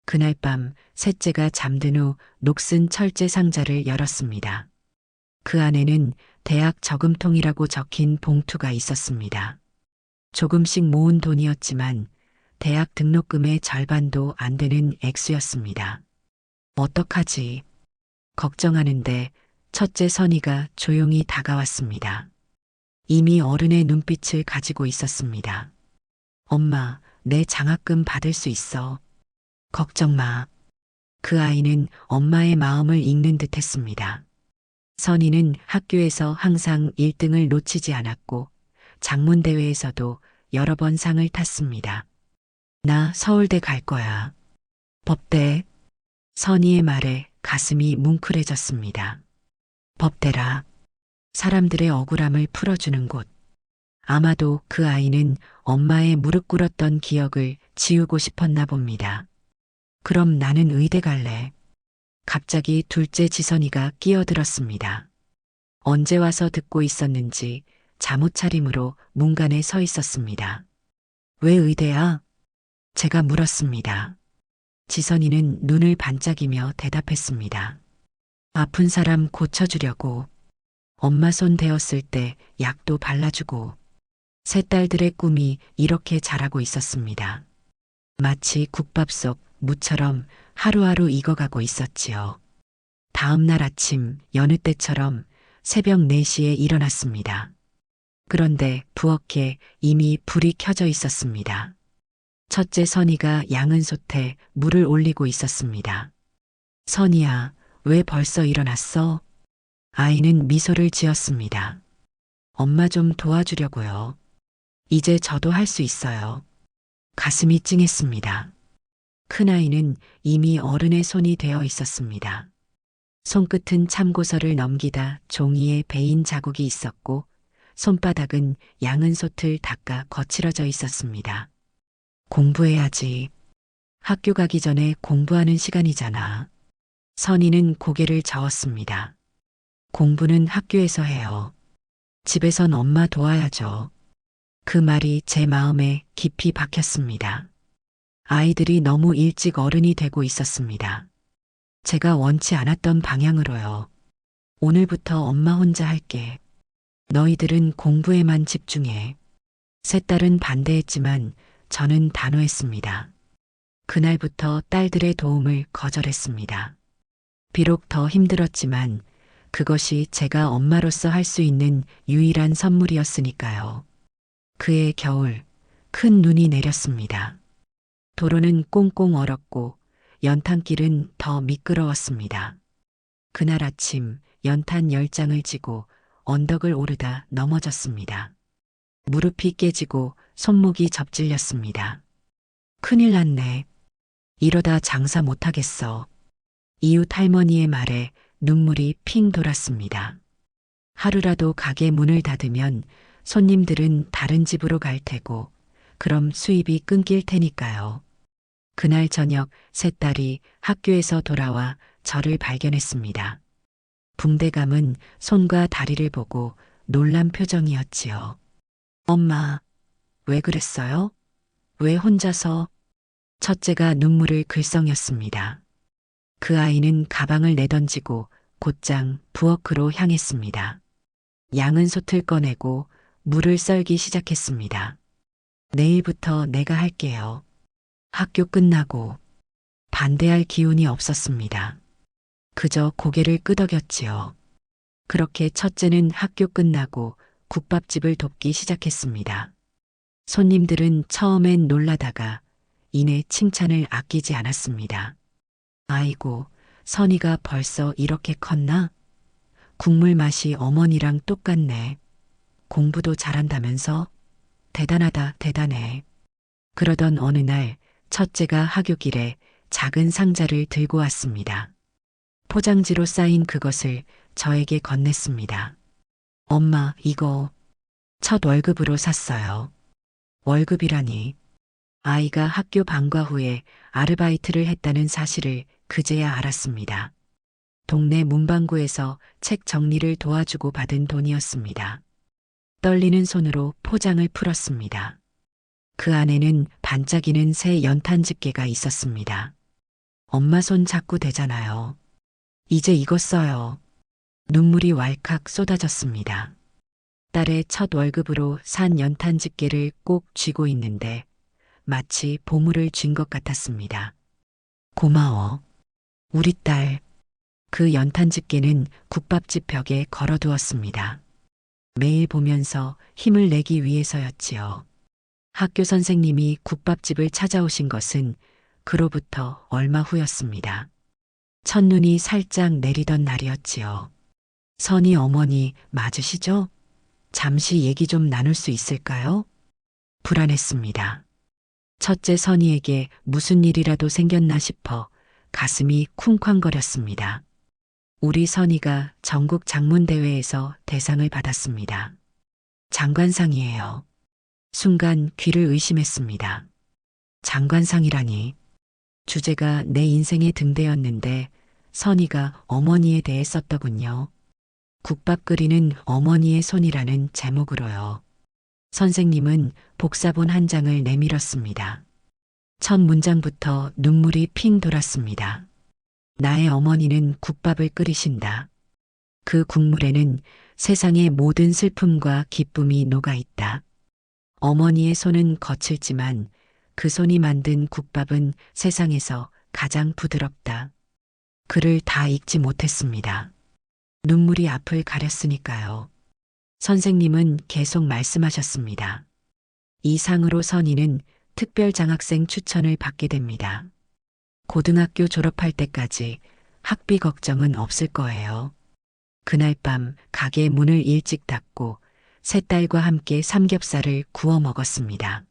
그날 밤 셋째가 잠든 후 녹슨 철제 상자를 열었습니다. 그 안에는 대학 저금통이라고 적힌 봉투가 있었습니다. 조금씩 모은 돈이었지만 대학 등록금의 절반도 안 되는 액수였습니다. 어떡하지? 걱정하는데 첫째 선이가 조용히 다가왔습니다. 이미 어른의 눈빛을 가지고 있었습니다. 엄마, 내 장학금 받을 수 있어. 걱정 마. 그 아이는 엄마의 마음을 읽는 듯 했습니다. 선이는 학교에서 항상 1등을 놓치지 않았고 장문대회에서도 여러 번 상을 탔습니다. 나 서울대 갈 거야. 법대. 선이의 말에 가슴이 뭉클해졌습니다. 법대라. 사람들의 억울함을 풀어주는 곳. 아마도 그 아이는 엄마의 무릎 꿇었던 기억을 지우고 싶었나 봅니다. 그럼 나는 의대 갈래. 갑자기 둘째 지선이가 끼어들었습니다. 언제 와서 듣고 있었는지 잠옷 차림으로 문간에 서 있었습니다. 왜 의대야? 제가 물었습니다. 지선이는 눈을 반짝이며 대답했습니다. 아픈 사람 고쳐주려고. 엄마 손 대었을 때 약도 발라주고. 세 딸들의 꿈이 이렇게 자라고 있었습니다. 마치 국밥 속 무처럼 하루하루 익어가고 있었지요. 다음 날 아침 여느 때처럼 새벽 4시에 일어났습니다. 그런데 부엌에 이미 불이 켜져 있었습니다. 첫째 선이가 양은 솥에 물을 올리고 있었습니다. 선이야, 왜 벌써 일어났어? 아이는 미소를 지었습니다. 엄마 좀 도와주려고요. 이제 저도 할 수 있어요. 가슴이 찡했습니다. 큰아이는 이미 어른의 손이 되어 있었습니다. 손끝은 참고서를 넘기다 종이에 베인 자국이 있었고 손바닥은 양은 솥을 닦아 거칠어져 있었습니다. 공부해야지. 학교 가기 전에 공부하는 시간이잖아. 선이는 고개를 저었습니다. 공부는 학교에서 해요. 집에선 엄마 도와야죠. 그 말이 제 마음에 깊이 박혔습니다. 아이들이 너무 일찍 어른이 되고 있었습니다. 제가 원치 않았던 방향으로요. 오늘부터 엄마 혼자 할게. 너희들은 공부에만 집중해. 세 딸은 반대했지만 저는 단호했습니다. 그날부터 딸들의 도움을 거절했습니다. 비록 더 힘들었지만 그것이 제가 엄마로서 할 수 있는 유일한 선물이었으니까요. 그해 겨울, 큰 눈이 내렸습니다. 도로는 꽁꽁 얼었고 연탄길은 더 미끄러웠습니다. 그날 아침 연탄 10장을 지고 언덕을 오르다 넘어졌습니다. 무릎이 깨지고 손목이 접질렸습니다. 큰일 났네. 이러다 장사 못하겠어. 이웃 할머니의 말에 눈물이 핑 돌았습니다. 하루라도 가게 문을 닫으면 손님들은 다른 집으로 갈 테고 그럼 수입이 끊길 테니까요. 그날 저녁 세 딸이 학교에서 돌아와 저를 발견했습니다. 붕대감은 손과 다리를 보고 놀란 표정이었지요. 엄마, 왜 그랬어요? 왜 혼자서? 첫째가 눈물을 글썽였습니다. 그 아이는 가방을 내던지고 곧장 부엌으로 향했습니다. 양은 솥을 꺼내고 물을 썰기 시작했습니다. 내일부터 내가 할게요. 학교 끝나고 반대할 기운이 없었습니다. 그저 고개를 끄덕였지요. 그렇게 첫째는 학교 끝나고 국밥집을 돕기 시작했습니다. 손님들은 처음엔 놀라다가 이내 칭찬을 아끼지 않았습니다. 아이고, 선이가 벌써 이렇게 컸나? 국물 맛이 어머니랑 똑같네. 공부도 잘한다면서? 대단하다, 대단해. 그러던 어느 날 첫째가 하교길에 작은 상자를 들고 왔습니다. 포장지로 쌓인 그것을 저에게 건넸습니다. 엄마, 이거 첫 월급으로 샀어요. 월급이라니. 아이가 학교 방과 후에 아르바이트를 했다는 사실을 그제야 알았습니다. 동네 문방구에서 책 정리를 도와주고 받은 돈이었습니다. 떨리는 손으로 포장을 풀었습니다. 그 안에는 반짝이는 새 연탄 집게가 있었습니다. 엄마 손 잡고 되잖아요. 이제 이거 써요. 눈물이 왈칵 쏟아졌습니다. 딸의 첫 월급으로 산 연탄 집게를 꼭 쥐고 있는데 마치 보물을 쥔 것 같았습니다. 고마워. 우리 딸. 그 연탄 집게는 국밥집 벽에 걸어두었습니다. 매일 보면서 힘을 내기 위해서였지요. 학교 선생님이 국밥집을 찾아오신 것은 그로부터 얼마 후였습니다. 첫눈이 살짝 내리던 날이었지요. 선이 어머니 맞으시죠? 잠시 얘기 좀 나눌 수 있을까요? 불안했습니다. 첫째 선이에게 무슨 일이라도 생겼나 싶어 가슴이 쿵쾅거렸습니다. 우리 선이가 전국 장문대회에서 대상을 받았습니다. 장관상이에요. 순간 귀를 의심했습니다. 장관상이라니. 주제가 내 인생의 등대였는데 선이가 어머니에 대해 썼더군요. 국밥 끓이는 어머니의 손이라는 제목으로요. 선생님은 복사본 한 장을 내밀었습니다. 첫 문장부터 눈물이 핑 돌았습니다. 나의 어머니는 국밥을 끓이신다. 그 국물에는 세상의 모든 슬픔과 기쁨이 녹아있다. 어머니의 손은 거칠지만 그 손이 만든 국밥은 세상에서 가장 부드럽다. 글을 다 읽지 못했습니다. 눈물이 앞을 가렸으니까요. 선생님은 계속 말씀하셨습니다. 이 상으로 선이는 특별장학생 추천을 받게 됩니다. 고등학교 졸업할 때까지 학비 걱정은 없을 거예요. 그날 밤 가게 문을 일찍 닫고 세 딸과 함께 삼겹살을 구워 먹었습니다.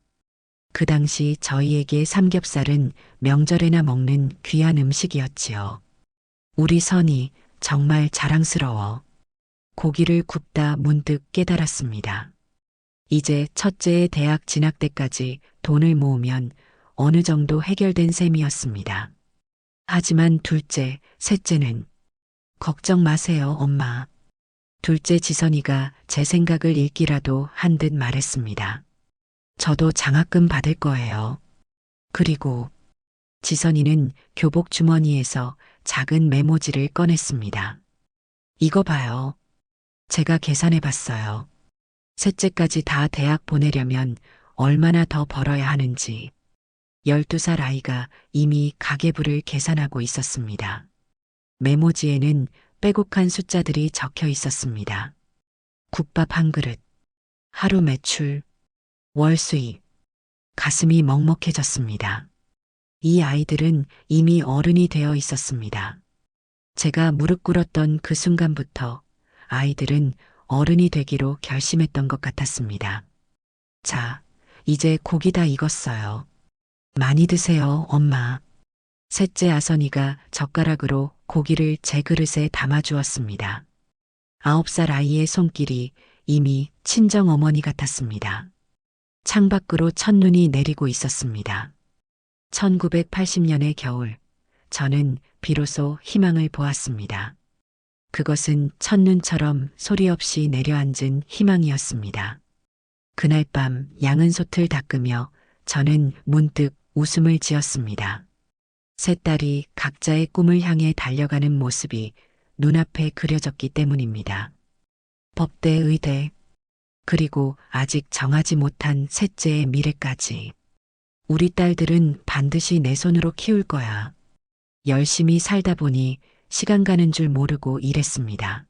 그 당시 저희에게 삼겹살은 명절에나 먹는 귀한 음식이었지요. 우리 선이 정말 자랑스러워. 고기를 굽다 문득 깨달았습니다. 이제 첫째의 대학 진학 때까지 돈을 모으면 어느 정도 해결된 셈이었습니다. 하지만 둘째, 셋째는 걱정 마세요, 엄마. 둘째 지선이가 제 생각을 읽기라도 한 듯 말했습니다. 저도 장학금 받을 거예요. 그리고 지선이는 교복 주머니에서 작은 메모지를 꺼냈습니다. 이거 봐요. 제가 계산해 봤어요. 셋째까지 다 대학 보내려면 얼마나 더 벌어야 하는지. 12살 아이가 이미 가계부를 계산하고 있었습니다. 메모지에는 빼곡한 숫자들이 적혀 있었습니다. 국밥 한 그릇, 하루 매출, 월 수입. 가슴이 먹먹해졌습니다. 이 아이들은 이미 어른이 되어 있었습니다. 제가 무릎 꿇었던 그 순간부터 아이들은 어른이 되기로 결심했던 것 같았습니다. 자, 이제 고기 다 익었어요. 많이 드세요, 엄마. 셋째 아선이가 젓가락으로 고기를 제 그릇에 담아주었습니다. 9살 아이의 손길이 이미 친정 어머니 같았습니다. 창밖으로 첫눈이 내리고 있었습니다. 1980년의 겨울, 저는 비로소 희망을 보았습니다. 그것은 첫눈처럼 소리 없이 내려앉은 희망이었습니다. 그날 밤 양은 솥을 닦으며 저는 문득 웃음을 지었습니다. 세 딸이 각자의 꿈을 향해 달려가는 모습이 눈앞에 그려졌기 때문입니다. 법대, 의대, 그리고 아직 정하지 못한 셋째의 미래까지. 우리 딸들은 반드시 내 손으로 키울 거야. 열심히 살다 보니 시간 가는 줄 모르고 일했습니다.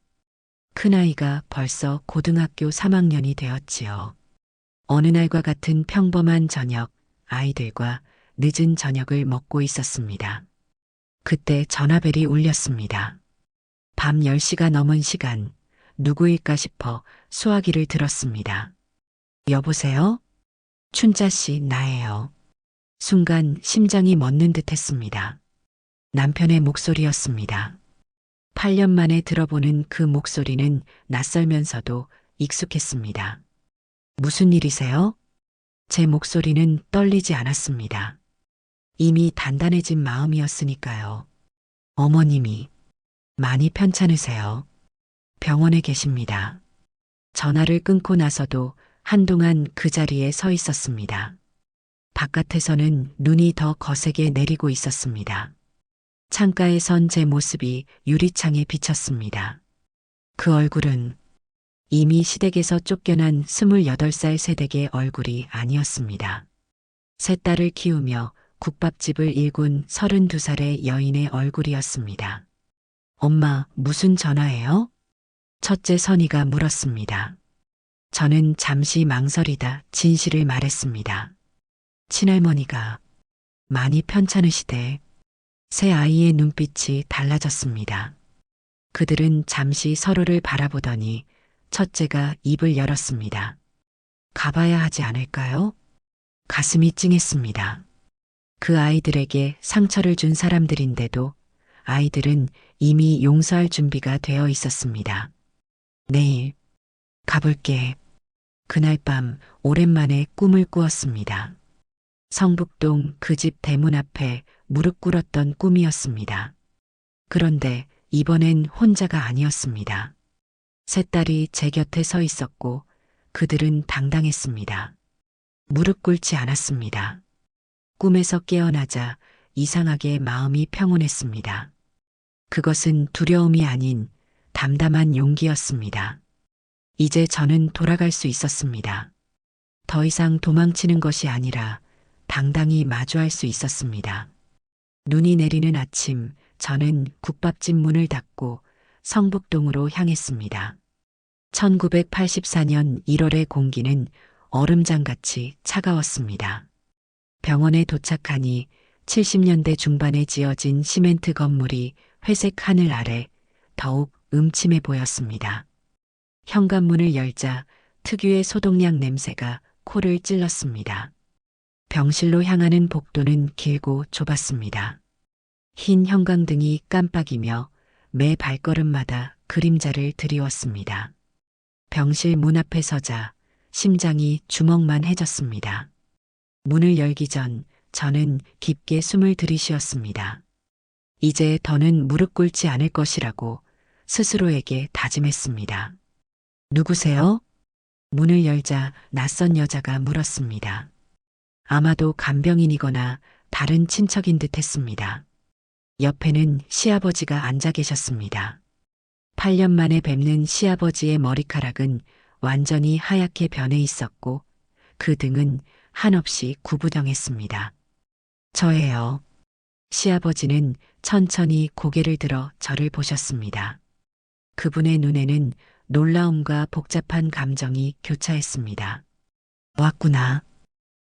큰아이가 벌써 고등학교 3학년이 되었지요. 어느 날과 같은 평범한 저녁, 아이들과 늦은 저녁을 먹고 있었습니다. 그때 전화벨이 울렸습니다. 밤 10시가 넘은 시간, 누구일까 싶어 수화기를 들었습니다. 여보세요? 춘자 씨, 나예요. 순간 심장이 멎는 듯 했습니다. 남편의 목소리였습니다. 8년 만에 들어보는 그 목소리는 낯설면서도 익숙했습니다. 무슨 일이세요? 제 목소리는 떨리지 않았습니다. 이미 단단해진 마음이었으니까요. 어머님이 많이 편찮으세요. 병원에 계십니다. 전화를 끊고 나서도 한동안 그 자리에 서 있었습니다. 바깥에서는 눈이 더 거세게 내리고 있었습니다. 창가에 선 제 모습이 유리창에 비쳤습니다. 그 얼굴은 이미 시댁에서 쫓겨난 28살 새댁의 얼굴이 아니었습니다. 세 딸을 키우며 국밥집을 일군 32살의 여인의 얼굴이었습니다. 엄마, 무슨 전화예요? 첫째 선희가 물었습니다. 저는 잠시 망설이다 진실을 말했습니다. 친할머니가 많이 편찮으시대. 새 아이의 눈빛이 달라졌습니다. 그들은 잠시 서로를 바라보더니 첫째가 입을 열었습니다. 가봐야 하지 않을까요? 가슴이 찡했습니다. 그 아이들에게 상처를 준 사람들인데도 아이들은 이미 용서할 준비가 되어 있었습니다. 내일 가볼게. 그날 밤 오랜만에 꿈을 꾸었습니다. 성북동 그 집 대문 앞에 무릎 꿇었던 꿈이었습니다. 그런데 이번엔 혼자가 아니었습니다. 세 딸이 제 곁에 서 있었고 그들은 당당했습니다. 무릎 꿇지 않았습니다. 꿈에서 깨어나자 이상하게 마음이 평온했습니다. 그것은 두려움이 아닌 담담한 용기였습니다. 이제 저는 돌아갈 수 있었습니다. 더 이상 도망치는 것이 아니라 당당히 마주할 수 있었습니다. 눈이 내리는 아침, 저는 국밥집 문을 닫고 성북동으로 향했습니다. 1984년 1월의 공기는 얼음장같이 차가웠습니다. 병원에 도착하니 70년대 중반에 지어진 시멘트 건물이 회색 하늘 아래 더욱 음침해 보였습니다. 현관문을 열자 특유의 소독약 냄새가 코를 찔렀습니다. 병실로 향하는 복도는 길고 좁았습니다. 흰 형광등이 깜빡이며 매 발걸음마다 그림자를 드리웠습니다. 병실 문 앞에 서자 심장이 주먹만해졌습니다. 문을 열기 전 저는 깊게 숨을 들이쉬었습니다. 이제 더는 무릎 꿇지 않을 것이라고 스스로에게 다짐했습니다. 누구세요? 문을 열자 낯선 여자가 물었습니다. 아마도 간병인이거나 다른 친척인 듯 했습니다. 옆에는 시아버지가 앉아 계셨습니다. 8년 만에 뵙는 시아버지의 머리카락은 완전히 하얗게 변해 있었고 그 등은 한없이 구부정했습니다. 저예요. 시아버지는 천천히 고개를 들어 저를 보셨습니다. 그분의 눈에는 놀라움과 복잡한 감정이 교차했습니다. 왔구나.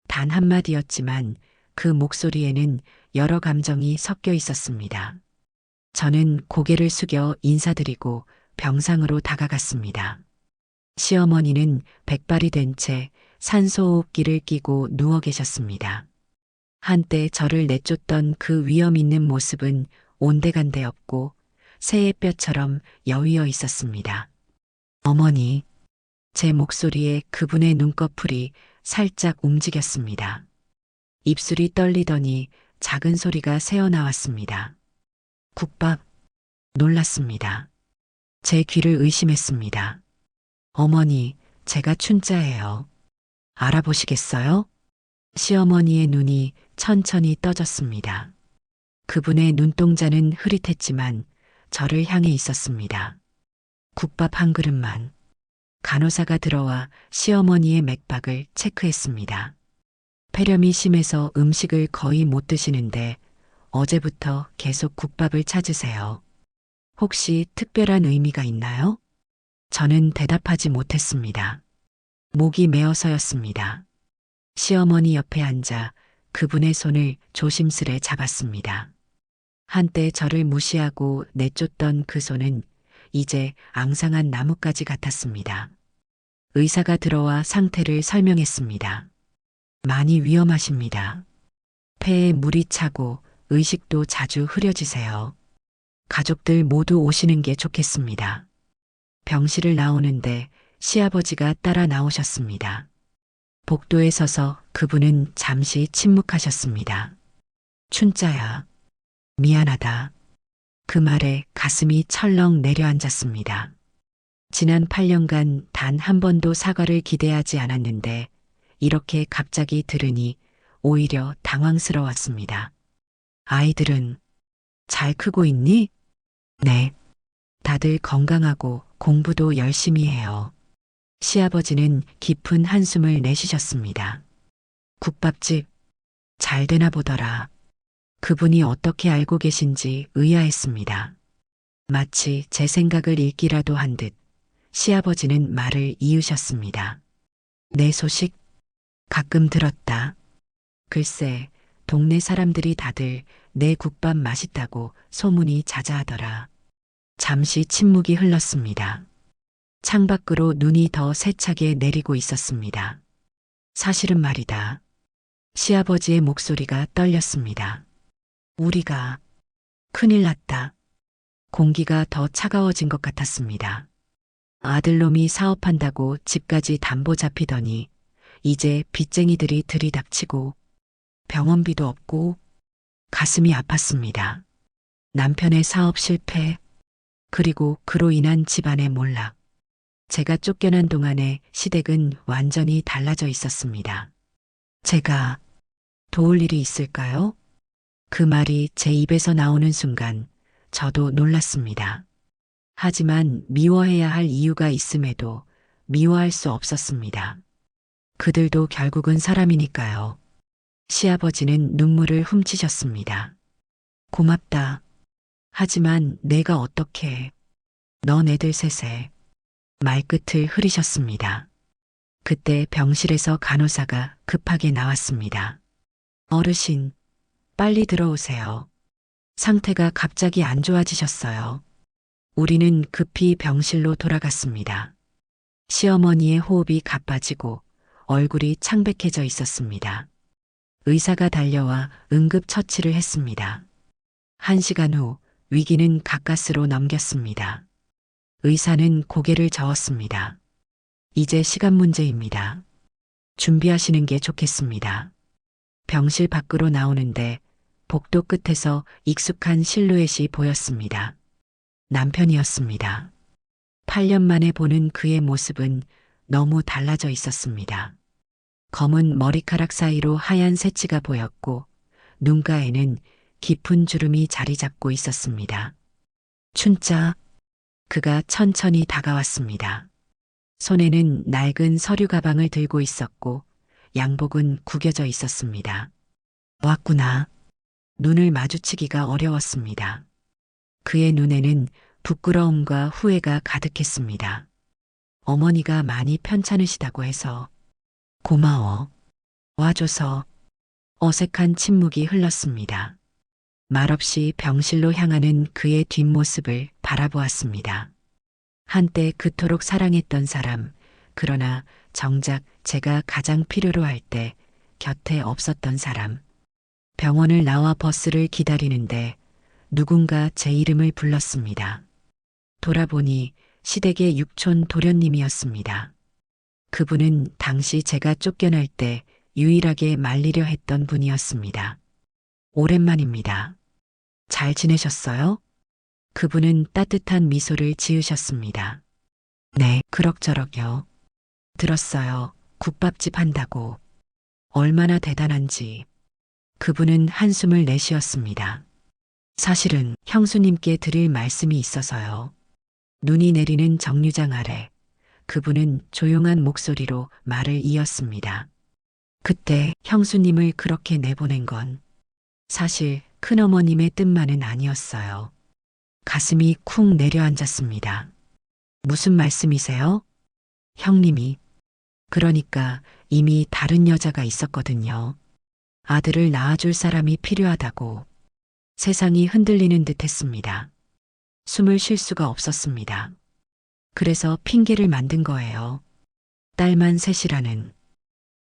단 한마디였지만 그 목소리에는 여러 감정이 섞여 있었습니다. 저는 고개를 숙여 인사드리고 병상으로 다가갔습니다. 시어머니는 백발이 된 채 산소호흡기를 끼고 누워 계셨습니다. 한때 저를 내쫓던 그 위험 있는 모습은 온데간데 없고 새의 뼈처럼 여위어 있었습니다. 어머니, 제 목소리에 그분의 눈꺼풀이 살짝 움직였습니다. 입술이 떨리더니 작은 소리가 새어나왔습니다. 국밥. 놀랐습니다. 제 귀를 의심했습니다. 어머니, 제가 춘자예요. 알아보시겠어요? 시어머니의 눈이 천천히 떠졌습니다. 그분의 눈동자는 흐릿했지만 저를 향해 있었습니다. 국밥 한 그릇만. 간호사가 들어와 시어머니의 맥박을 체크했습니다. 폐렴이 심해서 음식을 거의 못 드시는데 어제부터 계속 국밥을 찾으세요. 혹시 특별한 의미가 있나요? 저는 대답하지 못했습니다. 목이 메어서였습니다. 시어머니 옆에 앉아 그분의 손을 조심스레 잡았습니다. 한때 저를 무시하고 내쫓던 그 손은 이제 앙상한 나뭇가지 같았습니다. 의사가 들어와 상태를 설명했습니다. 많이 위험하십니다. 폐에 물이 차고 의식도 자주 흐려지세요. 가족들 모두 오시는 게 좋겠습니다. 병실을 나오는데 시아버지가 따라 나오셨습니다. 복도에 서서 그분은 잠시 침묵하셨습니다. 춘자야, 미안하다. 그 말에 가슴이 철렁 내려앉았습니다. 지난 8년간 단 한 번도 사과를 기대하지 않았는데 이렇게 갑자기 들으니 오히려 당황스러웠습니다. 아이들은 잘 크고 있니? 네. 다들 건강하고 공부도 열심히 해요. 시아버지는 깊은 한숨을 내쉬셨습니다. 국밥집 잘 되나 보더라. 그분이 어떻게 알고 계신지 의아했습니다. 마치 제 생각을 읽기라도 한 듯 시아버지는 말을 이으셨습니다. 내 소식 가끔 들었다. 글쎄, 동네 사람들이 다들 내 국밥 맛있다고 소문이 자자하더라. 잠시 침묵이 흘렀습니다. 창밖으로 눈이 더 세차게 내리고 있었습니다. 사실은 말이다. 시아버지의 목소리가 떨렸습니다. 우리가 큰일 났다. 공기가 더 차가워진 것 같았습니다. 아들놈이 사업한다고 집까지 담보 잡히더니 이제 빚쟁이들이 들이닥치고 병원비도 없고 가슴이 아팠습니다. 남편의 사업 실패, 그리고 그로 인한 집안의 몰락. 제가 쫓겨난 동안에 시댁은 완전히 달라져 있었습니다. 제가 도울 일이 있을까요? 그 말이 제 입에서 나오는 순간 저도 놀랐습니다. 하지만 미워해야 할 이유가 있음에도 미워할 수 없었습니다. 그들도 결국은 사람이니까요. 시아버지는 눈물을 훔치셨습니다. 고맙다. 하지만 내가 어떻게, 넌 애들 셋에 말끝을 흐리셨습니다. 그때 병실에서 간호사가 급하게 나왔습니다. 어르신, 빨리 들어오세요. 상태가 갑자기 안 좋아지셨어요. 우리는 급히 병실로 돌아갔습니다. 시어머니의 호흡이 가빠지고 얼굴이 창백해져 있었습니다. 의사가 달려와 응급처치를 했습니다. 1시간 후 위기는 가까스로 넘겼습니다. 의사는 고개를 저었습니다. 이제 시간 문제입니다. 준비하시는 게 좋겠습니다. 병실 밖으로 나오는데 복도 끝에서 익숙한 실루엣이 보였습니다. 남편이었습니다. 8년 만에 보는 그의 모습은 너무 달라져 있었습니다. 검은 머리카락 사이로 하얀 새치가 보였고 눈가에는 깊은 주름이 자리 잡고 있었습니다. 춘자, 그가 천천히 다가왔습니다. 손에는 낡은 서류 가방을 들고 있었고 양복은 구겨져 있었습니다. 왔구나. 눈을 마주치기가 어려웠습니다. 그의 눈에는 부끄러움과 후회가 가득했습니다. 어머니가 많이 편찮으시다고 해서 고마워. 와줘서. 어색한 침묵이 흘렀습니다. 말없이 병실로 향하는 그의 뒷모습을 바라보았습니다. 한때 그토록 사랑했던 사람, 그러나 정작 제가 가장 필요로 할 때 곁에 없었던 사람. 병원을 나와 버스를 기다리는데 누군가 제 이름을 불렀습니다. 돌아보니 시댁의 육촌 도련님이었습니다. 그분은 당시 제가 쫓겨날 때 유일하게 말리려 했던 분이었습니다. 오랜만입니다. 잘 지내셨어요? 그분은 따뜻한 미소를 지으셨습니다. 네, 그럭저럭요. 들었어요. 국밥집 한다고. 얼마나 대단한지. 그분은 한숨을 내쉬었습니다. 사실은 형수님께 드릴 말씀이 있어서요. 눈이 내리는 정류장 아래 그분은 조용한 목소리로 말을 이었습니다. 그때 형수님을 그렇게 내보낸 건 사실 큰어머님의 뜻만은 아니었어요. 가슴이 쿵 내려앉았습니다. 무슨 말씀이세요? 형님이. 그러니까 이미 다른 여자가 있었거든요. 아들을 낳아줄 사람이 필요하다고. 세상이 흔들리는 듯 했습니다. 숨을 쉴 수가 없었습니다. 그래서 핑계를 만든 거예요. 딸만 셋이라는.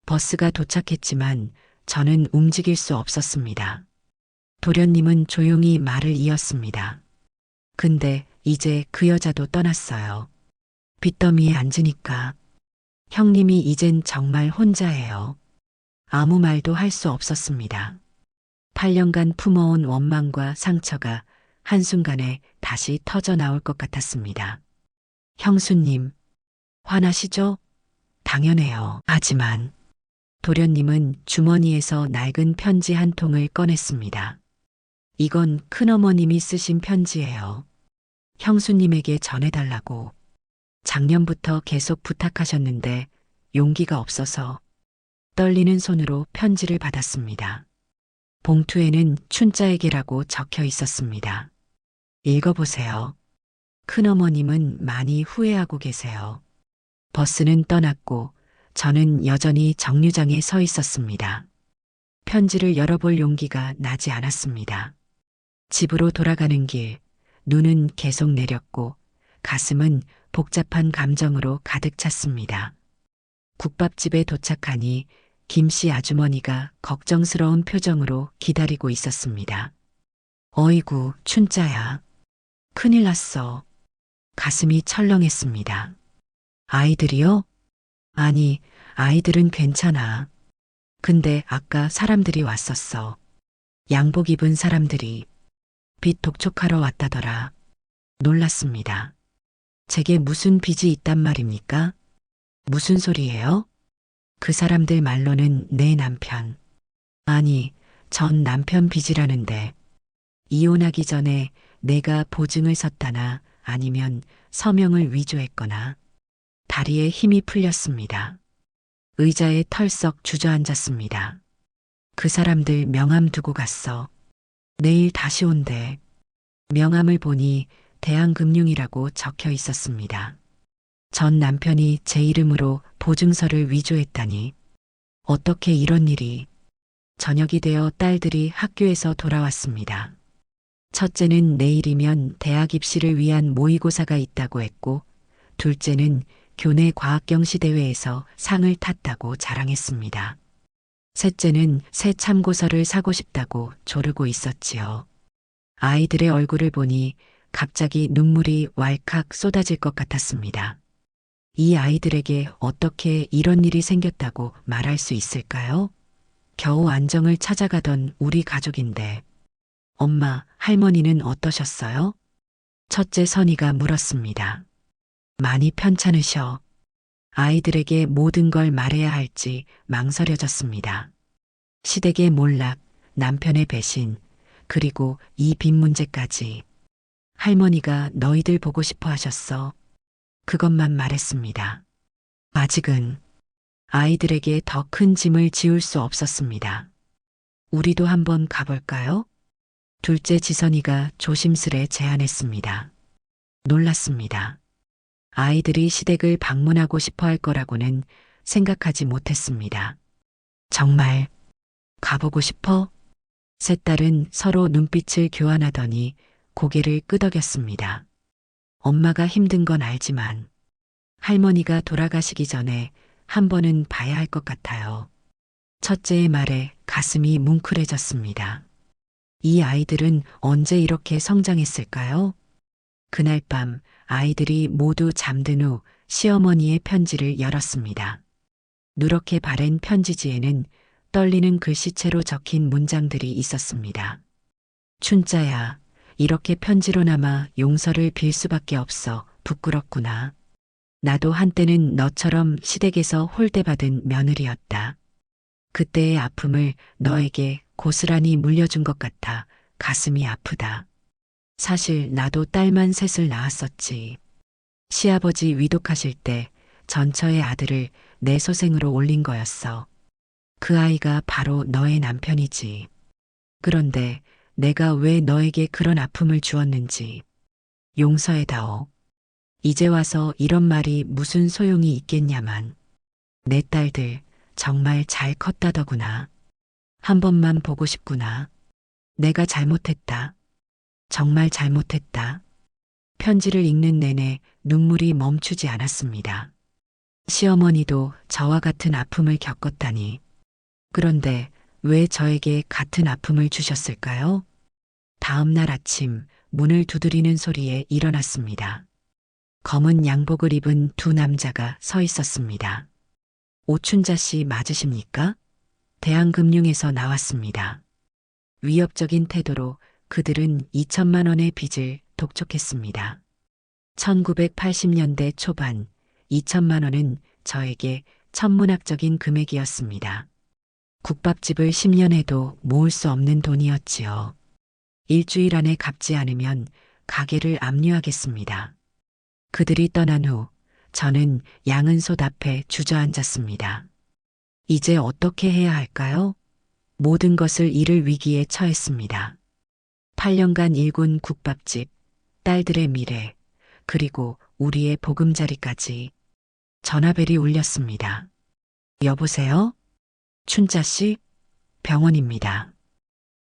버스가 도착했지만 저는 움직일 수 없었습니다. 도련님은 조용히 말을 이었습니다. 근데 이제 그 여자도 떠났어요. 빚더미에 앉으니까. 형님이 이젠 정말 혼자예요. 아무 말도 할 수 없었습니다. 8년간 품어온 원망과 상처가 한순간에 다시 터져 나올 것 같았습니다. 형수님, 화나시죠? 당연해요. 하지만 도련님은 주머니에서 낡은 편지 한 통을 꺼냈습니다. 이건 큰어머님이 쓰신 편지예요. 형수님에게 전해달라고. 작년부터 계속 부탁하셨는데 용기가 없어서 떨리는 손으로 편지를 받았습니다. 봉투에는 춘자에게라고 적혀 있었습니다. 읽어보세요. 큰어머님은 많이 후회하고 계세요. 버스는 떠났고 저는 여전히 정류장에 서 있었습니다. 편지를 열어볼 용기가 나지 않았습니다. 집으로 돌아가는 길, 눈은 계속 내렸고 가슴은 복잡한 감정으로 가득 찼습니다. 국밥집에 도착하니 김씨 아주머니가 걱정스러운 표정으로 기다리고 있었습니다. 어이구, 춘자야. 큰일 났어. 가슴이 철렁했습니다. 아이들이요? 아니, 아이들은 괜찮아. 근데 아까 사람들이 왔었어. 양복 입은 사람들이 빚 독촉하러 왔다더라. 놀랐습니다. 제게 무슨 빚이 있단 말입니까? 무슨 소리예요? 그 사람들 말로는 내 남편. 아니, 전 남편 빚이라는데. 이혼하기 전에 내가 보증을 섰다나 아니면 서명을 위조했거나. 다리에 힘이 풀렸습니다. 의자에 털썩 주저앉았습니다. 그 사람들 명함 두고 갔어. 내일 다시 온대. 명함을 보니 대한금융이라고 적혀 있었습니다. 전 남편이 제 이름으로 보증서를 위조했다니. 어떻게 이런 일이. 저녁이 되어 딸들이 학교에서 돌아왔습니다. 첫째는 내일이면 대학 입시를 위한 모의고사가 있다고 했고, 둘째는 교내 과학경시대회에서 상을 탔다고 자랑했습니다. 셋째는 새 참고서를 사고 싶다고 조르고 있었지요. 아이들의 얼굴을 보니 갑자기 눈물이 왈칵 쏟아질 것 같았습니다. 이 아이들에게 어떻게 이런 일이 생겼다고 말할 수 있을까요? 겨우 안정을 찾아가던 우리 가족인데. 엄마, 할머니는 어떠셨어요? 첫째 선이가 물었습니다. 많이 편찮으셔. 아이들에게 모든 걸 말해야 할지 망설여졌습니다. 시댁의 몰락, 남편의 배신, 그리고 이 빚 문제까지. 할머니가 너희들 보고 싶어 하셨어. 그것만 말했습니다. 아직은 아이들에게 더 큰 짐을 지울 수 없었습니다. 우리도 한번 가볼까요? 둘째 지선이가 조심스레 제안했습니다. 놀랐습니다. 아이들이 시댁을 방문하고 싶어 할 거라고는 생각하지 못했습니다. 정말 가보고 싶어? 셋 딸은 서로 눈빛을 교환하더니 고개를 끄덕였습니다. 엄마가 힘든 건 알지만 할머니가 돌아가시기 전에 한 번은 봐야 할 것 같아요. 첫째의 말에 가슴이 뭉클해졌습니다. 이 아이들은 언제 이렇게 성장했을까요? 그날 밤 아이들이 모두 잠든 후 시어머니의 편지를 열었습니다. 누렇게 바랜 편지지에는 떨리는 글씨체로 적힌 문장들이 있었습니다. 춘자야, 이렇게 편지로나마 용서를 빌 수밖에 없어 부끄럽구나. 나도 한때는 너처럼 시댁에서 홀대받은 며느리였다. 그때의 아픔을 너에게 고스란히 물려준 것 같아 가슴이 아프다. 사실 나도 딸만 셋을 낳았었지. 시아버지 위독하실 때 전처의 아들을 내 소생으로 올린 거였어. 그 아이가 바로 너의 남편이지. 그런데 내가 왜 너에게 그런 아픔을 주었는지 용서해다오. 이제 와서 이런 말이 무슨 소용이 있겠냐만. 내 딸들 정말 잘 컸다더구나. 한 번만 보고 싶구나. 내가 잘못했다. 정말 잘못했다. 편지를 읽는 내내 눈물이 멈추지 않았습니다. 시어머니도 저와 같은 아픔을 겪었다니. 그런데 왜 저에게 같은 아픔을 주셨을까요? 다음 날 아침 문을 두드리는 소리에 일어났습니다. 검은 양복을 입은 두 남자가 서 있었습니다. 오춘자 씨 맞으십니까? 대한금융에서 나왔습니다. 위협적인 태도로 그들은 2천만 원의 빚을 독촉했습니다. 1980년대 초반 2천만 원은 저에게 천문학적인 금액이었습니다. 국밥집을 10년 해도 모을 수 없는 돈이었지요. 일주일 안에 갚지 않으면 가게를 압류하겠습니다. 그들이 떠난 후 저는 양은솥 앞에 주저앉았습니다. 이제 어떻게 해야 할까요? 모든 것을 잃을 위기에 처했습니다. 8년간 일군 국밥집, 딸들의 미래, 그리고 우리의 보금자리까지. 전화벨이 울렸습니다. 여보세요? 춘자 씨? 병원입니다.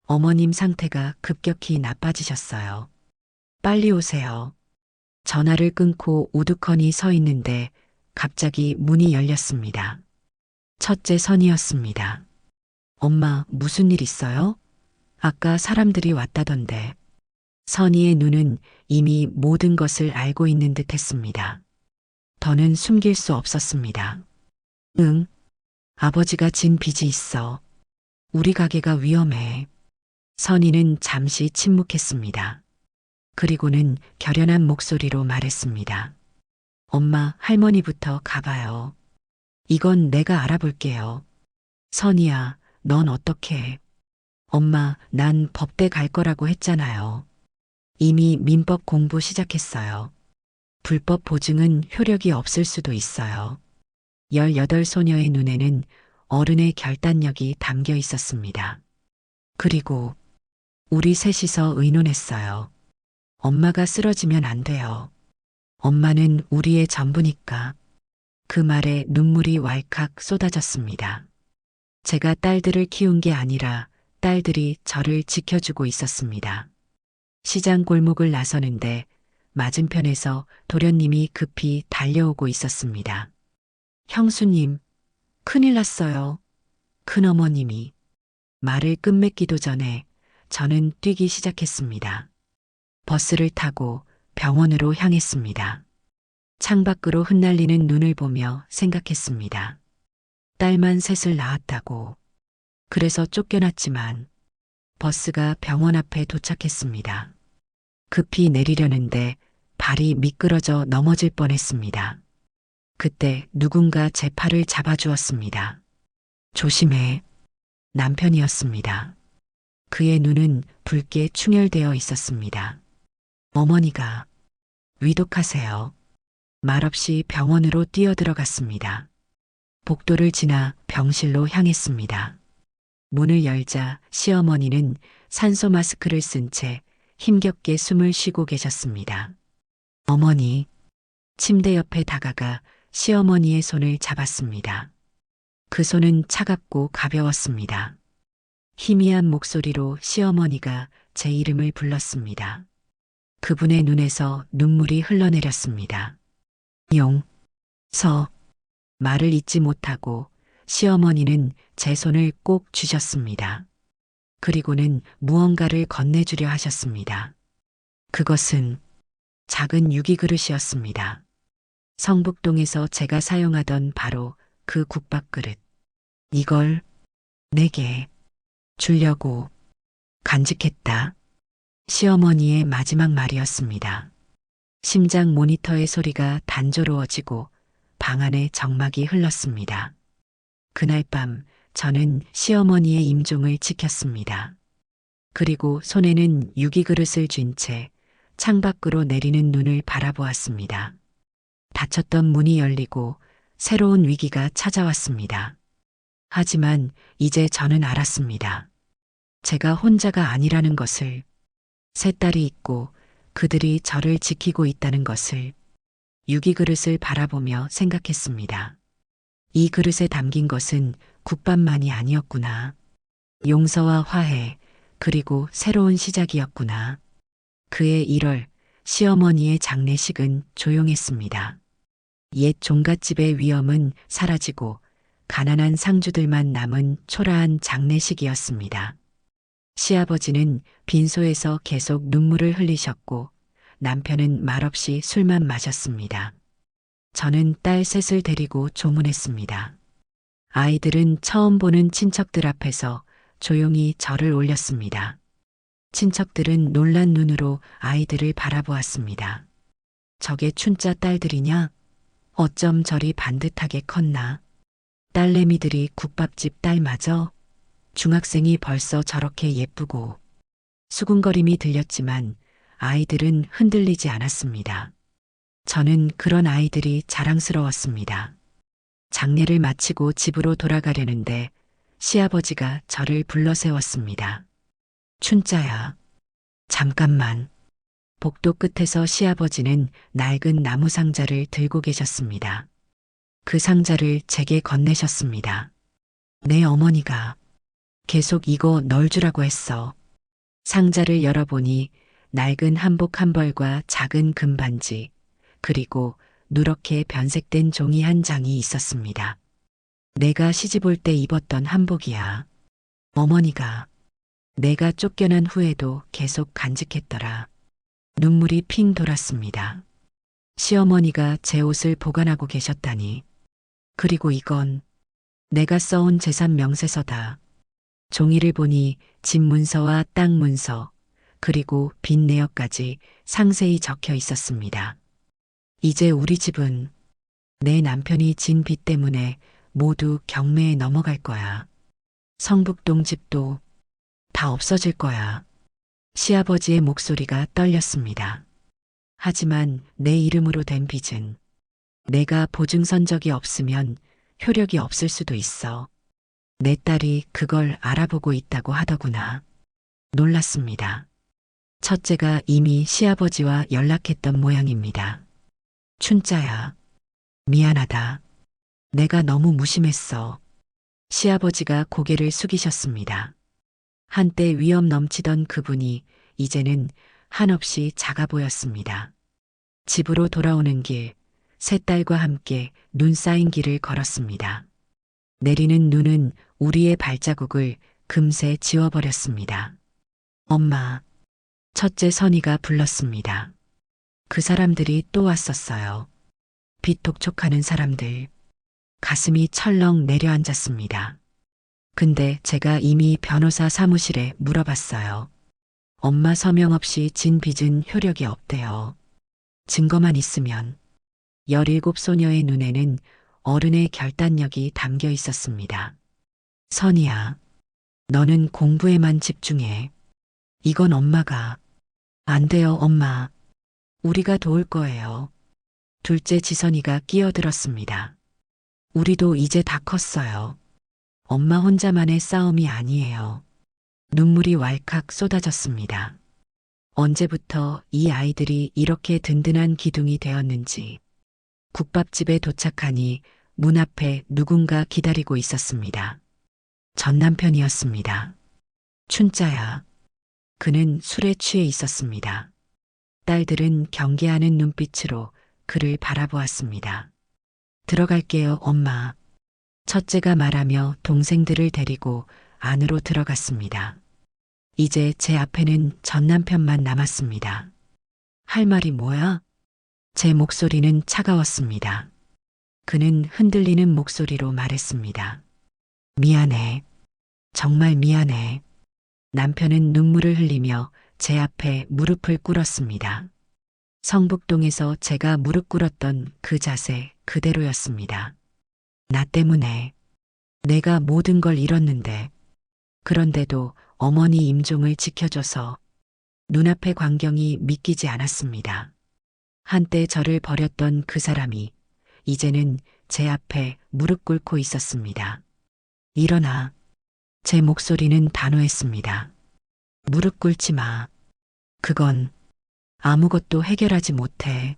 어머님 상태가 급격히 나빠지셨어요. 빨리 오세요. 전화를 끊고 우두커니 서 있는데 갑자기 문이 열렸습니다. 첫째 선이었습니다. 엄마, 무슨 일 있어요? 아까 사람들이 왔다던데. 선이의 눈은 이미 모든 것을 알고 있는 듯 했습니다. 더는 숨길 수 없었습니다. 응, 아버지가 진 빚이 있어. 우리 가게가 위험해. 선이는 잠시 침묵했습니다. 그리고는 결연한 목소리로 말했습니다. 엄마, 할머니부터 가봐요. 이건 내가 알아볼게요. 선이야, 넌 어떻게 해? 엄마, 난 법대 갈 거라고 했잖아요. 이미 민법 공부 시작했어요. 불법 보증은 효력이 없을 수도 있어요. 18소녀의 눈에는 어른의 결단력이 담겨 있었습니다. 그리고 우리 셋이서 의논했어요. 엄마가 쓰러지면 안 돼요. 엄마는 우리의 전부니까. 그 말에 눈물이 왈칵 쏟아졌습니다. 제가 딸들을 키운 게 아니라 딸들이 저를 지켜주고 있었습니다. 시장 골목을 나서는데 맞은편에서 도련님이 급히 달려오고 있었습니다. 형수님, 큰일 났어요. 큰어머님이. 말을 끝맺기도 전에 저는 뛰기 시작했습니다. 버스를 타고 병원으로 향했습니다. 창밖으로 흩날리는 눈을 보며 생각했습니다. 딸만 셋을 낳았다고. 그래서 쫓겨났지만 버스가 병원 앞에 도착했습니다. 급히 내리려는데 발이 미끄러져 넘어질 뻔했습니다. 그때 누군가 제 팔을 잡아주었습니다. 조심해. 남편이었습니다. 그의 눈은 붉게 충혈되어 있었습니다. 어머니가 위독하세요. 말없이 병원으로 뛰어들어갔습니다. 복도를 지나 병실로 향했습니다. 문을 열자 시어머니는 산소 마스크를 쓴 채 힘겹게 숨을 쉬고 계셨습니다. 어머니, 침대 옆에 다가가 시어머니의 손을 잡았습니다. 그 손은 차갑고 가벼웠습니다. 희미한 목소리로 시어머니가 제 이름을 불렀습니다. 그분의 눈에서 눈물이 흘러내렸습니다. 서 말을 잇지 못하고 시어머니는 제 손을 꼭 쥐셨습니다. 그리고는 무언가를 건네주려 하셨습니다. 그것은 작은 유기 그릇이었습니다. 성북동에서 제가 사용하던 바로 그 국밥 그릇. 이걸 내게 주려고 간직했다. 시어머니의 마지막 말이었습니다. 심장 모니터의 소리가 단조로워지고 방 안에 정막이 흘렀습니다. 그날 밤 저는 시어머니의 임종을 지켰습니다. 그리고 손에는 유기 그릇을 쥔 채 창밖으로 내리는 눈을 바라보았습니다. 닫혔던 문이 열리고 새로운 위기가 찾아왔습니다. 하지만 이제 저는 알았습니다. 제가 혼자가 아니라는 것을, 세 딸이 있고 그들이 저를 지키고 있다는 것을. 유기 그릇을 바라보며 생각했습니다. 이 그릇에 담긴 것은 국밥만이 아니었구나. 용서와 화해, 그리고 새로운 시작이었구나. 그의 1월, 시어머니의 장례식은 조용했습니다. 옛 종갓집의 위엄은 사라지고 가난한 상주들만 남은 초라한 장례식이었습니다. 시아버지는 빈소에서 계속 눈물을 흘리셨고 남편은 말없이 술만 마셨습니다. 저는 딸 셋을 데리고 조문했습니다. 아이들은 처음 보는 친척들 앞에서 조용히 절을 올렸습니다. 친척들은 놀란 눈으로 아이들을 바라보았습니다. 저게 춘자 딸들이냐? 어쩜 저리 반듯하게 컸나? 딸내미들이 국밥집 딸마저? 중학생이 벌써 저렇게 예쁘고. 수군거림이 들렸지만 아이들은 흔들리지 않았습니다. 저는 그런 아이들이 자랑스러웠습니다. 장례를 마치고 집으로 돌아가려는데 시아버지가 저를 불러 세웠습니다. 춘자야, 잠깐만. 복도 끝에서 시아버지는 낡은 나무 상자를 들고 계셨습니다. 그 상자를 제게 건네셨습니다. 내 어머니가 계속 이거 널 주라고 했어. 상자를 열어보니 낡은 한복 한 벌과 작은 금반지, 그리고 누렇게 변색된 종이 한 장이 있었습니다. 내가 시집 올 때 입었던 한복이야. 어머니가 내가 쫓겨난 후에도 계속 간직했더라. 눈물이 핑 돌았습니다. 시어머니가 제 옷을 보관하고 계셨다니. 그리고 이건 내가 써온 재산 명세서다. 종이를 보니 집 문서와 땅 문서, 그리고 빚 내역까지 상세히 적혀 있었습니다. 이제 우리 집은 내 남편이 진 빚 때문에 모두 경매에 넘어갈 거야. 성북동 집도 다 없어질 거야. 시아버지의 목소리가 떨렸습니다. 하지만 내 이름으로 된 빚은 내가 보증선적이 없으면 효력이 없을 수도 있어. 내 딸이 그걸 알아보고 있다고 하더구나. 놀랐습니다. 첫째가 이미 시아버지와 연락했던 모양입니다. 춘자야, 미안하다. 내가 너무 무심했어. 시아버지가 고개를 숙이셨습니다. 한때 위엄 넘치던 그분이 이제는 한없이 작아 보였습니다. 집으로 돌아오는 길, 새 딸과 함께 눈 쌓인 길을 걸었습니다. 내리는 눈은 우리의 발자국을 금세 지워버렸습니다. 엄마, 첫째 선이가 불렀습니다. 그 사람들이 또 왔었어요. 빛 독촉하는 사람들. 가슴이 철렁 내려앉았습니다. 근데 제가 이미 변호사 사무실에 물어봤어요. 엄마 서명 없이 진 빚은 효력이 없대요. 증거만 있으면. 17 소녀의 눈에는 어른의 결단력이 담겨 있었습니다. 선이야, 너는 공부에만 집중해. 이건 엄마가. 안 돼요, 엄마. 우리가 도울 거예요. 둘째 지선이가 끼어들었습니다. 우리도 이제 다 컸어요. 엄마 혼자만의 싸움이 아니에요. 눈물이 왈칵 쏟아졌습니다. 언제부터 이 아이들이 이렇게 든든한 기둥이 되었는지. 국밥집에 도착하니 문 앞에 누군가 기다리고 있었습니다. 전 남편이었습니다. 춘자야. 그는 술에 취해 있었습니다. 딸들은 경계하는 눈빛으로 그를 바라보았습니다. 들어갈게요, 엄마. 첫째가 말하며 동생들을 데리고 안으로 들어갔습니다. 이제 제 앞에는 전 남편만 남았습니다. 할 말이 뭐야? 제 목소리는 차가웠습니다. 그는 흔들리는 목소리로 말했습니다. 미안해. 정말 미안해. 남편은 눈물을 흘리며 제 앞에 무릎을 꿇었습니다. 성북동에서 제가 무릎 꿇었던 그 자세 그대로였습니다. 나 때문에 내가 모든 걸 잃었는데 그런데도 어머니 임종을 지켜줘서 눈앞의 광경이 믿기지 않았습니다. 한때 저를 버렸던 그 사람이 이제는 제 앞에 무릎 꿇고 있었습니다. 일어나. 제 목소리는 단호했습니다. 무릎 꿇지 마. 그건 아무것도 해결하지 못해.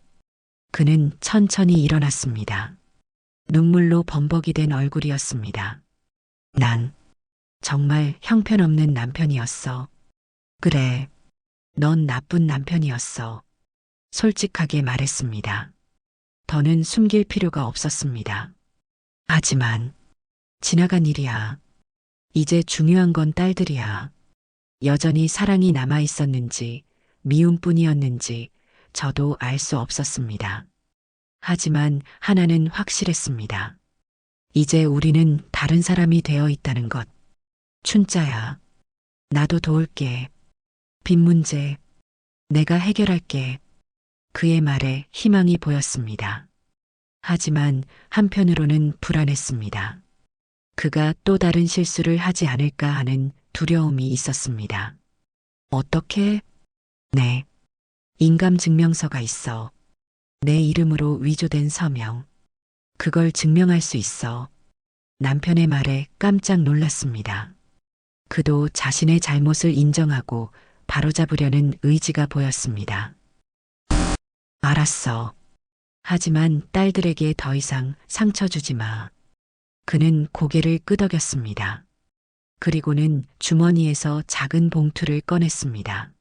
그는 천천히 일어났습니다. 눈물로 범벅이 된 얼굴이었습니다. 난 정말 형편없는 남편이었어. 그래, 넌 나쁜 남편이었어. 솔직하게 말했습니다. 더는 숨길 필요가 없었습니다. 하지만 지나간 일이야. 이제 중요한 건 딸들이야. 여전히 사랑이 남아 있었는지 미움뿐이었는지 저도 알 수 없었습니다. 하지만 하나는 확실했습니다. 이제 우리는 다른 사람이 되어 있다는 것. 춘자야, 나도 도울게. 빚 문제 내가 해결할게. 그의 말에 희망이 보였습니다. 하지만 한편으로는 불안했습니다. 그가 또 다른 실수를 하지 않을까 하는 두려움이 있었습니다. 어떻게? 네. 인감증명서가 있어. 내 이름으로 위조된 서명. 그걸 증명할 수 있어. 남편의 말에 깜짝 놀랐습니다. 그도 자신의 잘못을 인정하고 바로잡으려는 의지가 보였습니다. 알았어. 하지만 딸들에게 더 이상 상처 주지 마. 그는 고개를 끄덕였습니다. 그리고는 주머니에서 작은 봉투를 꺼냈습니다.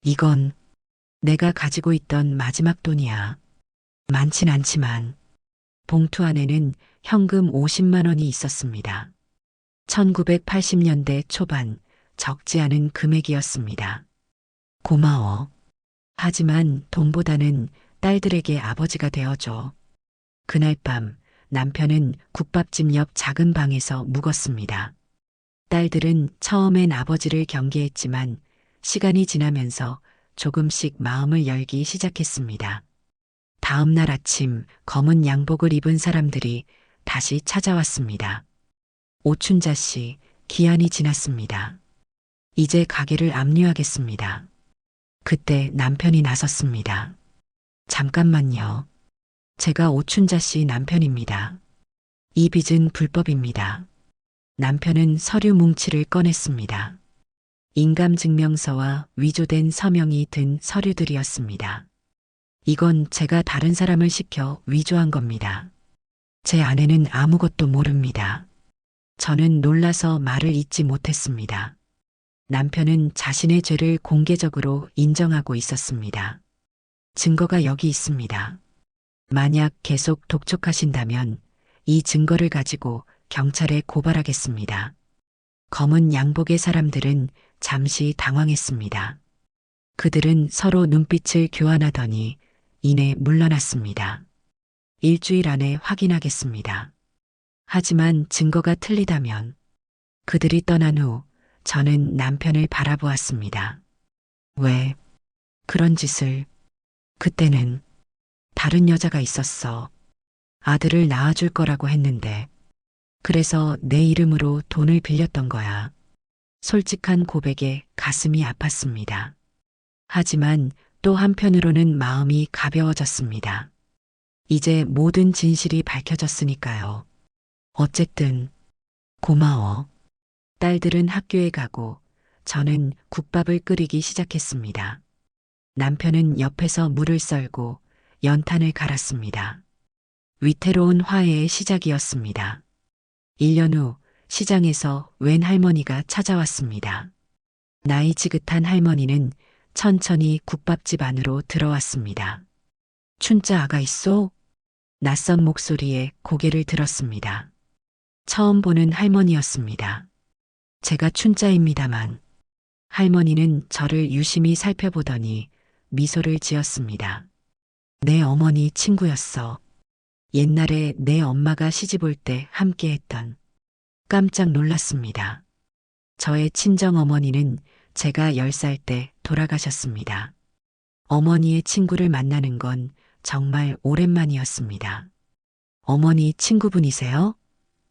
이건 내가 가지고 있던 마지막 돈이야. 많진 않지만 봉투 안에는 현금 50만 원이 있었습니다. 1980년대 초반 적지 않은 금액이었습니다. 고마워. 하지만 돈보다는 딸들에게 아버지가 되어줘. 그날 밤 남편은 국밥집 옆 작은 방에서 묵었습니다. 딸들은 처음엔 아버지를 경계했지만 시간이 지나면서 조금씩 마음을 열기 시작했습니다. 다음 날 아침 검은 양복을 입은 사람들이 다시 찾아왔습니다. 오춘자 씨, 기한이 지났습니다. 이제 가게를 압류하겠습니다. 그때 남편이 나섰습니다. 잠깐만요. 제가 오춘자 씨 남편입니다. 이 빚은 불법입니다. 남편은 서류 뭉치를 꺼냈습니다. 인감증명서와 위조된 서명이 든 서류들이었습니다. 이건 제가 다른 사람을 시켜 위조한 겁니다. 제 아내는 아무것도 모릅니다. 저는 놀라서 말을 잇지 못했습니다. 남편은 자신의 죄를 공개적으로 인정하고 있었습니다. 증거가 여기 있습니다. 만약 계속 독촉하신다면 이 증거를 가지고 경찰에 고발하겠습니다. 검은 양복의 사람들은 잠시 당황했습니다. 그들은 서로 눈빛을 교환하더니 이내 물러났습니다. 일주일 안에 확인하겠습니다. 하지만 증거가 틀리다면 그들이 떠난 후 저는 남편을 바라보았습니다. 왜 그런 짓을? 그때는 다른 여자가 있었어. 아들을 낳아줄 거라고 했는데 그래서 내 이름으로 돈을 빌렸던 거야. 솔직한 고백에 가슴이 아팠습니다. 하지만 또 한편으로는 마음이 가벼워졌습니다. 이제 모든 진실이 밝혀졌으니까요. 어쨌든 고마워. 딸들은 학교에 가고 저는 국밥을 끓이기 시작했습니다. 남편은 옆에서 물을 썰고 연탄을 갈았습니다. 위태로운 화해의 시작이었습니다. 1년 후 시장에서 웬 할머니가 찾아왔습니다. 나이 지긋한 할머니는 천천히 국밥집 안으로 들어왔습니다. 춘자 아가 있소? 낯선 목소리에 고개를 들었습니다. 처음 보는 할머니였습니다. 제가 춘자입니다만. 할머니는 저를 유심히 살펴보더니 미소를 지었습니다. 내 어머니 친구였어. 옛날에 내 엄마가 시집 올 때 함께했던. 깜짝 놀랐습니다. 저의 친정 어머니는 제가 10살 때 돌아가셨습니다. 어머니의 친구를 만나는 건 정말 오랜만이었습니다. 어머니 친구분이세요?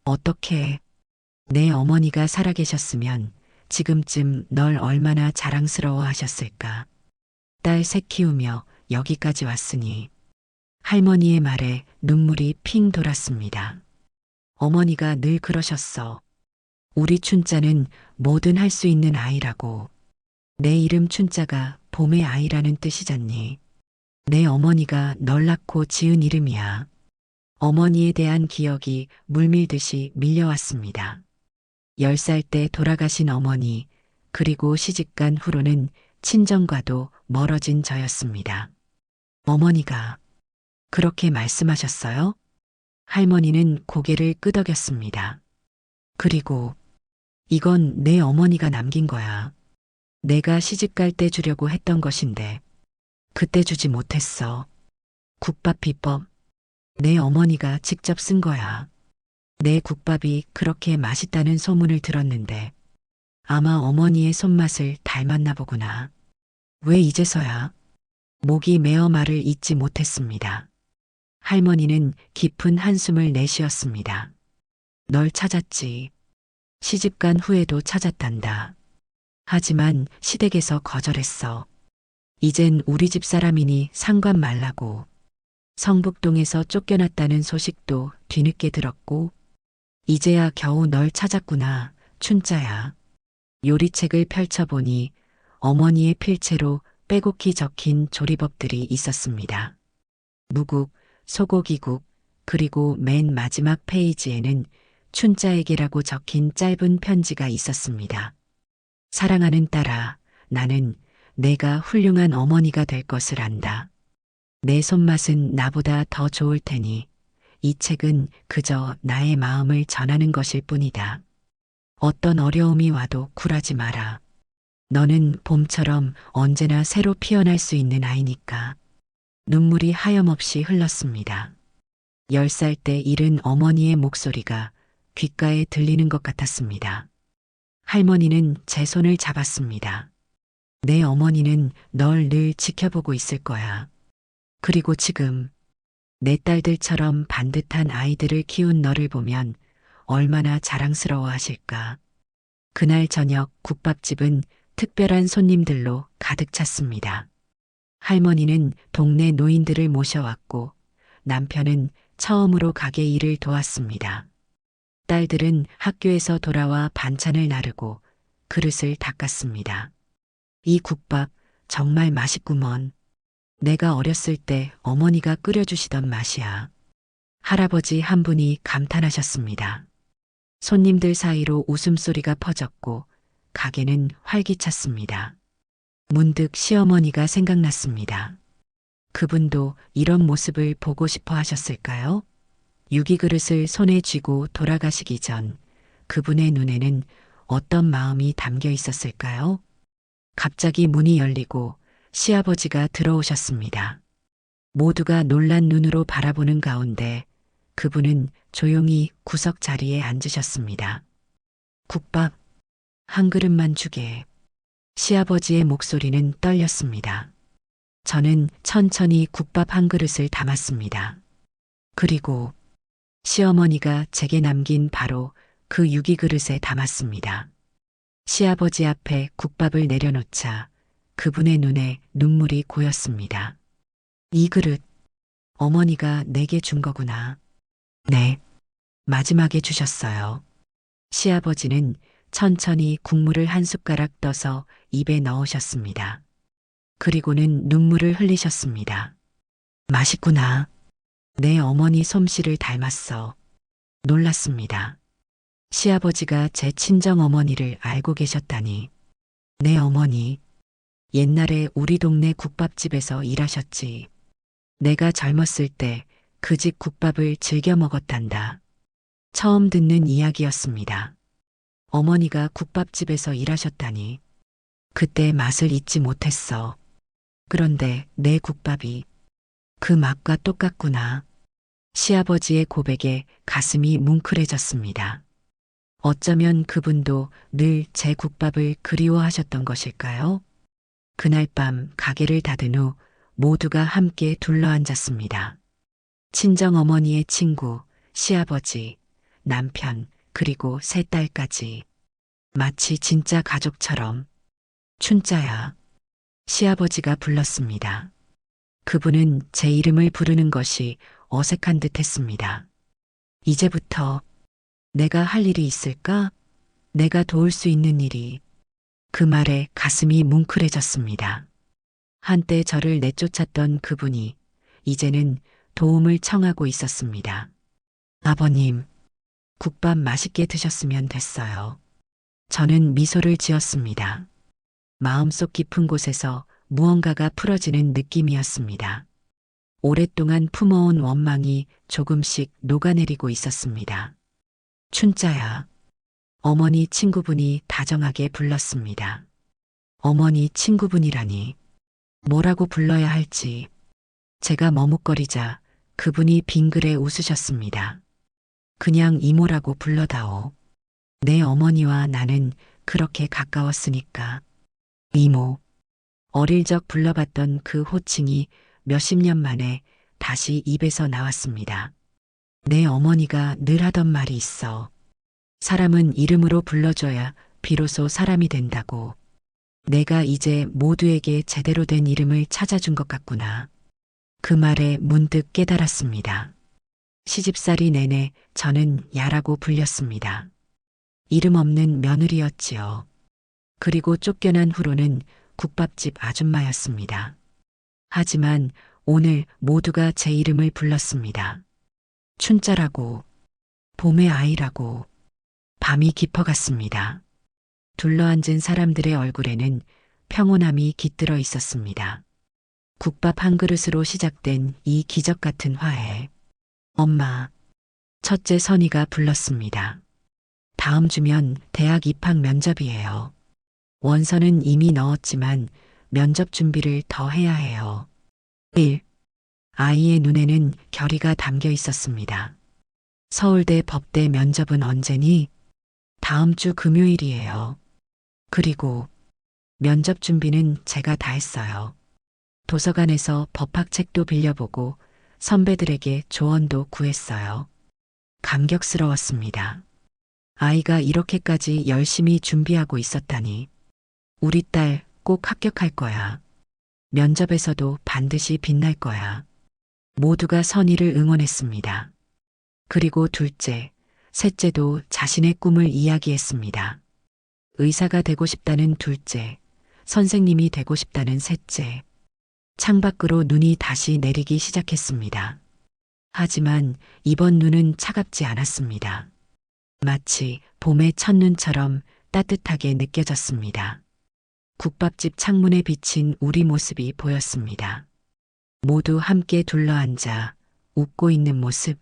어떻게? 내 어머니가 살아계셨으면 지금쯤 널 얼마나 자랑스러워 하셨을까. 딸 셋 키우며 여기까지 왔으니. 할머니의 말에 눈물이 핑 돌았습니다. 어머니가 늘 그러셨어. 우리 춘자는 뭐든 할 수 있는 아이라고. 내 이름 춘자가 봄의 아이라는 뜻이잖니. 내 어머니가 널 낳고 지은 이름이야. 어머니에 대한 기억이 물밀듯이 밀려왔습니다. 10살 때 돌아가신 어머니, 그리고 시집간 후로는 친정과도 멀어진 저였습니다. 어머니가 그렇게 말씀하셨어요? 할머니는 고개를 끄덕였습니다. 그리고 이건 내 어머니가 남긴 거야. 내가 시집갈 때 주려고 했던 것인데 그때 주지 못했어. 국밥 비법. 내 어머니가 직접 쓴 거야. 내 국밥이 그렇게 맛있다는 소문을 들었는데 아마 어머니의 손맛을 닮았나 보구나. 왜 이제서야? 목이 메어 말을 잇지 못했습니다. 할머니는 깊은 한숨을 내쉬었습니다. 널 찾았지. 시집간 후에도 찾았단다. 하지만 시댁에서 거절했어. 이젠 우리 집 사람이니 상관 말라고. 성북동에서 쫓겨났다는 소식도 뒤늦게 들었고 이제야 겨우 널 찾았구나, 춘자야. 요리책을 펼쳐보니 어머니의 필체로 빼곡히 적힌 조리법들이 있었습니다. 무국, 소고기국, 그리고 맨 마지막 페이지에는 춘자에게라고 적힌 짧은 편지가 있었습니다. 사랑하는 딸아, 나는 내가 훌륭한 어머니가 될 것을 안다. 내 손맛은 나보다 더 좋을 테니 이 책은 그저 나의 마음을 전하는 것일 뿐이다. 어떤 어려움이 와도 굴하지 마라. 너는 봄처럼 언제나 새로 피어날 수 있는 아이니까. 눈물이 하염없이 흘렀습니다. 10살 때 잃은 어머니의 목소리가 귓가에 들리는 것 같았습니다. 할머니는 제 손을 잡았습니다. 내 어머니는 널 늘 지켜보고 있을 거야. 그리고 지금 내 딸들처럼 반듯한 아이들을 키운 너를 보면 얼마나 자랑스러워 하실까. 그날 저녁 국밥집은 특별한 손님들로 가득 찼습니다. 할머니는 동네 노인들을 모셔왔고 남편은 처음으로 가게 일을 도왔습니다. 딸들은 학교에서 돌아와 반찬을 나르고 그릇을 닦았습니다. 이 국밥 정말 맛있구먼. 내가 어렸을 때 어머니가 끓여주시던 맛이야. 할아버지 한 분이 감탄하셨습니다. 손님들 사이로 웃음소리가 퍼졌고 가게는 활기찼습니다. 문득 시어머니가 생각났습니다. 그분도 이런 모습을 보고 싶어 하셨을까요? 유기그릇을 손에 쥐고 돌아가시기 전 그분의 눈에는 어떤 마음이 담겨 있었을까요? 갑자기 문이 열리고 시아버지가 들어오셨습니다. 모두가 놀란 눈으로 바라보는 가운데 그분은 조용히 구석 자리에 앉으셨습니다. 국밥 한 그릇만 주게. 시아버지의 목소리는 떨렸습니다. 저는 천천히 국밥 한 그릇을 담았습니다. 그리고 시어머니가 제게 남긴 바로 그 유기그릇에 담았습니다. 시아버지 앞에 국밥을 내려놓자 그분의 눈에 눈물이 고였습니다. 이 그릇, 어머니가 내게 준 거구나. 네, 마지막에 주셨어요. 시아버지는 천천히 국물을 한 숟가락 떠서 입에 넣으셨습니다. 그리고는 눈물을 흘리셨습니다. 맛있구나. 내 어머니 솜씨를 닮았어. 놀랐습니다. 시아버지가 제 친정 어머니를 알고 계셨다니. 내 어머니, 옛날에 우리 동네 국밥집에서 일하셨지. 내가 젊었을 때 그 집 국밥을 즐겨 먹었단다. 처음 듣는 이야기였습니다. 어머니가 국밥집에서 일하셨다니. 그때 맛을 잊지 못했어. 그런데 내 국밥이 그 맛과 똑같구나. 시아버지의 고백에 가슴이 뭉클해졌습니다. 어쩌면 그분도 늘 제 국밥을 그리워하셨던 것일까요? 그날 밤 가게를 닫은 후 모두가 함께 둘러앉았습니다. 친정어머니의 친구, 시아버지, 남편, 그리고 세 딸까지. 마치 진짜 가족처럼. 춘자야. 시아버지가 불렀습니다. 그분은 제 이름을 부르는 것이 어색한 듯 했습니다. 이제부터 내가 할 일이 있을까? 내가 도울 수 있는 일이. 그 말에 가슴이 뭉클해졌습니다. 한때 저를 내쫓았던 그분이 이제는 도움을 청하고 있었습니다. 아버님, 국밥 맛있게 드셨으면 됐어요. 저는 미소를 지었습니다. 마음속 깊은 곳에서 무언가가 풀어지는 느낌이었습니다. 오랫동안 품어온 원망이 조금씩 녹아내리고 있었습니다. 춘자야. 어머니 친구분이 다정하게 불렀습니다. 어머니 친구분이라니. 뭐라고 불러야 할지. 제가 머뭇거리자 그분이 빙그레 웃으셨습니다. 그냥 이모라고 불러다오. 내 어머니와 나는 그렇게 가까웠으니까. 이모. 어릴 적 불러봤던 그 호칭이 몇십 년 만에 다시 입에서 나왔습니다. 내 어머니가 늘 하던 말이 있어. 사람은 이름으로 불러줘야 비로소 사람이 된다고. 내가 이제 모두에게 제대로 된 이름을 찾아준 것 같구나. 그 말에 문득 깨달았습니다. 시집살이 내내 저는 야라고 불렸습니다. 이름 없는 며느리였지요. 그리고 쫓겨난 후로는 국밥집 아줌마였습니다. 하지만 오늘 모두가 제 이름을 불렀습니다. 춘자라고, 봄의 아이라고. 밤이 깊어갔습니다. 둘러앉은 사람들의 얼굴에는 평온함이 깃들어 있었습니다. 국밥 한 그릇으로 시작된 이 기적 같은 화해. 엄마, 첫째 선이가 불렀습니다. 다음 주면 대학 입학 면접이에요. 원서는 이미 넣었지만 면접 준비를 더 해야 해요. 1. 아이의 눈에는 결의가 담겨 있었습니다. 서울대 법대 면접은 언제니? 다음 주 금요일이에요. 그리고 면접 준비는 제가 다 했어요. 도서관에서 법학책도 빌려보고 선배들에게 조언도 구했어요. 감격스러웠습니다. 아이가 이렇게까지 열심히 준비하고 있었다니. 우리 딸 꼭 합격할 거야. 면접에서도 반드시 빛날 거야. 모두가 선의를 응원했습니다. 그리고 둘째, 셋째도 자신의 꿈을 이야기했습니다. 의사가 되고 싶다는 둘째, 선생님이 되고 싶다는 셋째. 창밖으로 눈이 다시 내리기 시작했습니다. 하지만 이번 눈은 차갑지 않았습니다. 마치 봄의 첫눈처럼 따뜻하게 느껴졌습니다. 국밥집 창문에 비친 우리 모습이 보였습니다. 모두 함께 둘러앉아 웃고 있는 모습.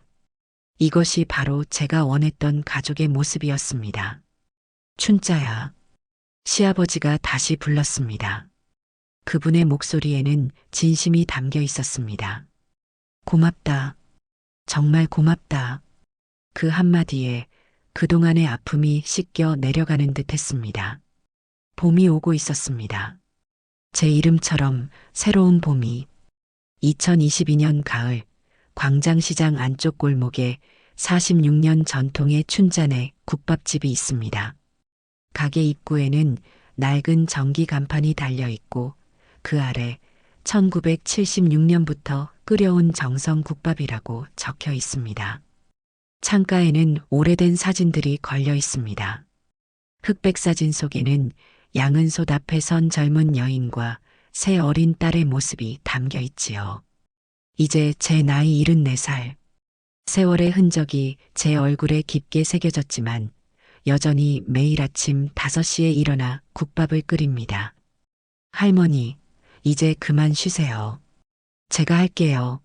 이것이 바로 제가 원했던 가족의 모습이었습니다. 춘자야. 시아버지가 다시 불렀습니다. 그분의 목소리에는 진심이 담겨 있었습니다. 고맙다. 정말 고맙다. 그 한마디에 그동안의 아픔이 씻겨 내려가는 듯 했습니다. 봄이 오고 있었습니다. 제 이름처럼 새로운 봄이. 2022년 가을 광장시장 안쪽 골목에 46년 전통의 춘자네 국밥집이 있습니다. 가게 입구에는 낡은 전기 간판이 달려 있고 그 아래 1976년부터 끓여온 정성 국밥이라고 적혀 있습니다. 창가에는 오래된 사진들이 걸려 있습니다. 흑백 사진 속에는 양은솥 앞에 선 젊은 여인과 새 어린 딸의 모습이 담겨 있지요. 이제 제 나이 74살. 세월의 흔적이 제 얼굴에 깊게 새겨졌지만 여전히 매일 아침 5시에 일어나 국밥을 끓입니다. 할머니, 이제 그만 쉬세요. 제가 할게요.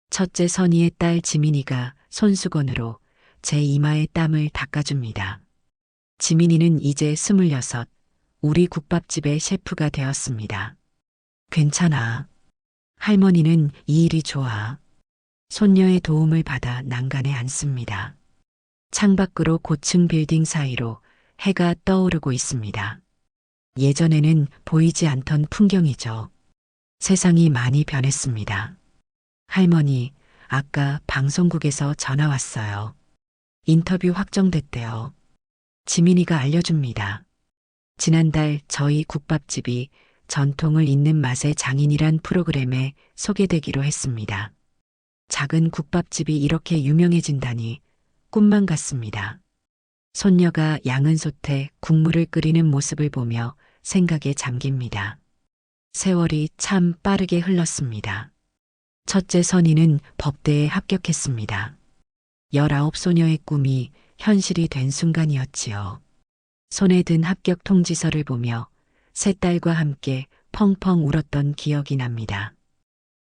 첫째 선희의 딸 지민이가 손수건으로 제 이마에 땀을 닦아줍니다. 지민이는 이제 26, 우리 국밥집의 셰프가 되었습니다. 괜찮아. 할머니는 이 일이 좋아. 손녀의 도움을 받아 난간에 앉습니다. 창밖으로 고층 빌딩 사이로 해가 떠오르고 있습니다. 예전에는 보이지 않던 풍경이죠. 세상이 많이 변했습니다. 할머니, 아까 방송국에서 전화 왔어요. 인터뷰 확정됐대요. 지민이가 알려줍니다. 지난달 저희 국밥집이 전통을 잇는 맛의 장인이란 프로그램에 소개되기로 했습니다. 작은 국밥집이 이렇게 유명해진다니 꿈만 같습니다. 손녀가 양은솥에 국물을 끓이는 모습을 보며 생각에 잠깁니다. 세월이 참 빠르게 흘렀습니다. 첫째 선희는 법대에 합격했습니다. 19소녀의 꿈이 현실이 된 순간이었지요. 손에 든 합격 통지서를 보며 세 딸과 함께 펑펑 울었던 기억이 납니다.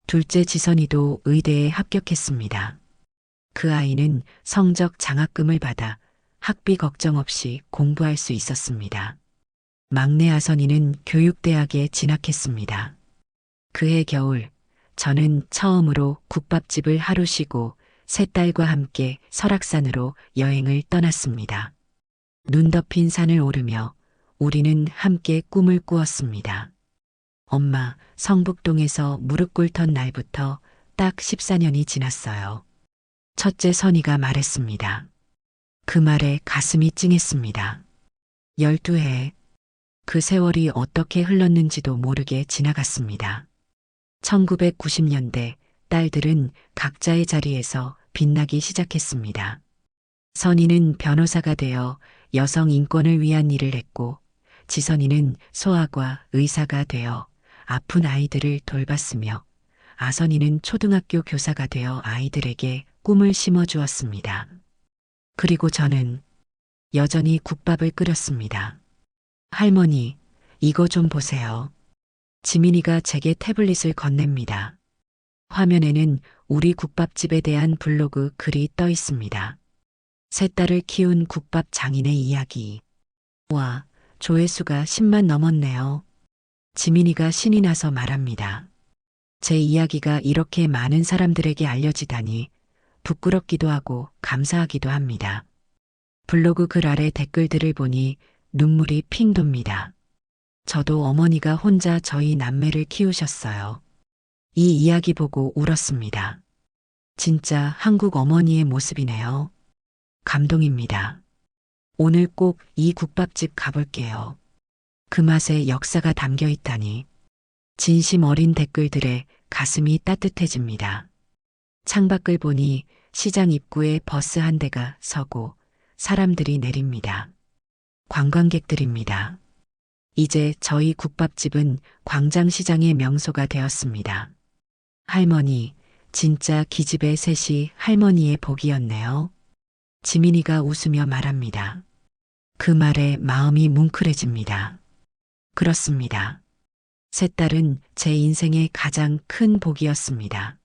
둘째 지선이도 의대에 합격했습니다. 그 아이는 성적 장학금을 받아 학비 걱정 없이 공부할 수 있었습니다. 막내 아선이는 교육대학에 진학했습니다. 그해 겨울, 저는 처음으로 국밥집을 하루 쉬고 세 딸과 함께 설악산으로 여행을 떠났습니다. 눈 덮인 산을 오르며 우리는 함께 꿈을 꾸었습니다. 엄마, 성북동에서 무릎 꿇던 날부터 딱 14년이 지났어요. 첫째 선이가 말했습니다. 그 말에 가슴이 찡했습니다. 12해. 그 세월이 어떻게 흘렀는지도 모르게 지나갔습니다. 1990년대 딸들은 각자의 자리에서 빛나기 시작했습니다. 선이는 변호사가 되어 여성 인권을 위한 일을 했고, 지선이는 소아과 의사가 되어 아픈 아이들을 돌봤으며, 아선이는 초등학교 교사가 되어 아이들에게 꿈을 심어주었습니다. 그리고 저는 여전히 국밥을 끓였습니다. 할머니, 이거 좀 보세요. 지민이가 제게 태블릿을 건넵니다. 화면에는 우리 국밥집에 대한 블로그 글이 떠 있습니다. 세 딸을 키운 국밥 장인의 이야기. 와, 조회수가 10만 넘었네요. 지민이가 신이 나서 말합니다. 제 이야기가 이렇게 많은 사람들에게 알려지다니 부끄럽기도 하고 감사하기도 합니다. 블로그 글 아래 댓글들을 보니 눈물이 핑 돕니다. 저도 어머니가 혼자 저희 남매를 키우셨어요. 이 이야기 보고 울었습니다. 진짜 한국 어머니의 모습이네요. 감동입니다. 오늘 꼭 이 국밥집 가볼게요. 그 맛에 역사가 담겨 있다니. 진심 어린 댓글들에 가슴이 따뜻해집니다. 창밖을 보니 시장 입구에 버스 한 대가 서고 사람들이 내립니다. 관광객들입니다. 이제 저희 국밥집은 광장시장의 명소가 되었습니다. 할머니, 진짜 기집애 셋이 할머니의 복이었네요. 지민이가 웃으며 말합니다. 그 말에 마음이 뭉클해집니다. 그렇습니다. 세 딸은 제 인생의 가장 큰 복이었습니다.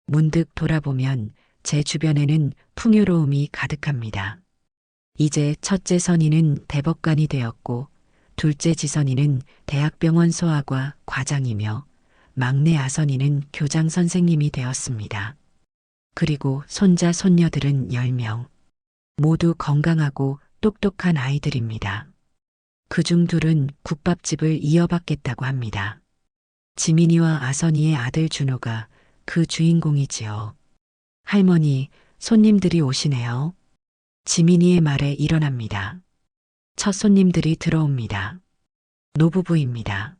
문득 돌아보면 제 주변에는 풍요로움이 가득합니다. 이제 첫째 선이는 대법관이 되었고, 둘째 지선이는 대학병원 소아과 과장이며, 막내 아선이는 교장 선생님이 되었습니다. 그리고 손자 손녀들은 10명. 모두 건강하고 똑똑한 아이들입니다. 그중 둘은 국밥집을 이어받겠다고 합니다. 지민이와 아선이의 아들 준호가 그 주인공이지요. 할머니, 손님들이 오시네요. 지민이의 말에 일어납니다. 첫 손님들이 들어옵니다. 노부부입니다.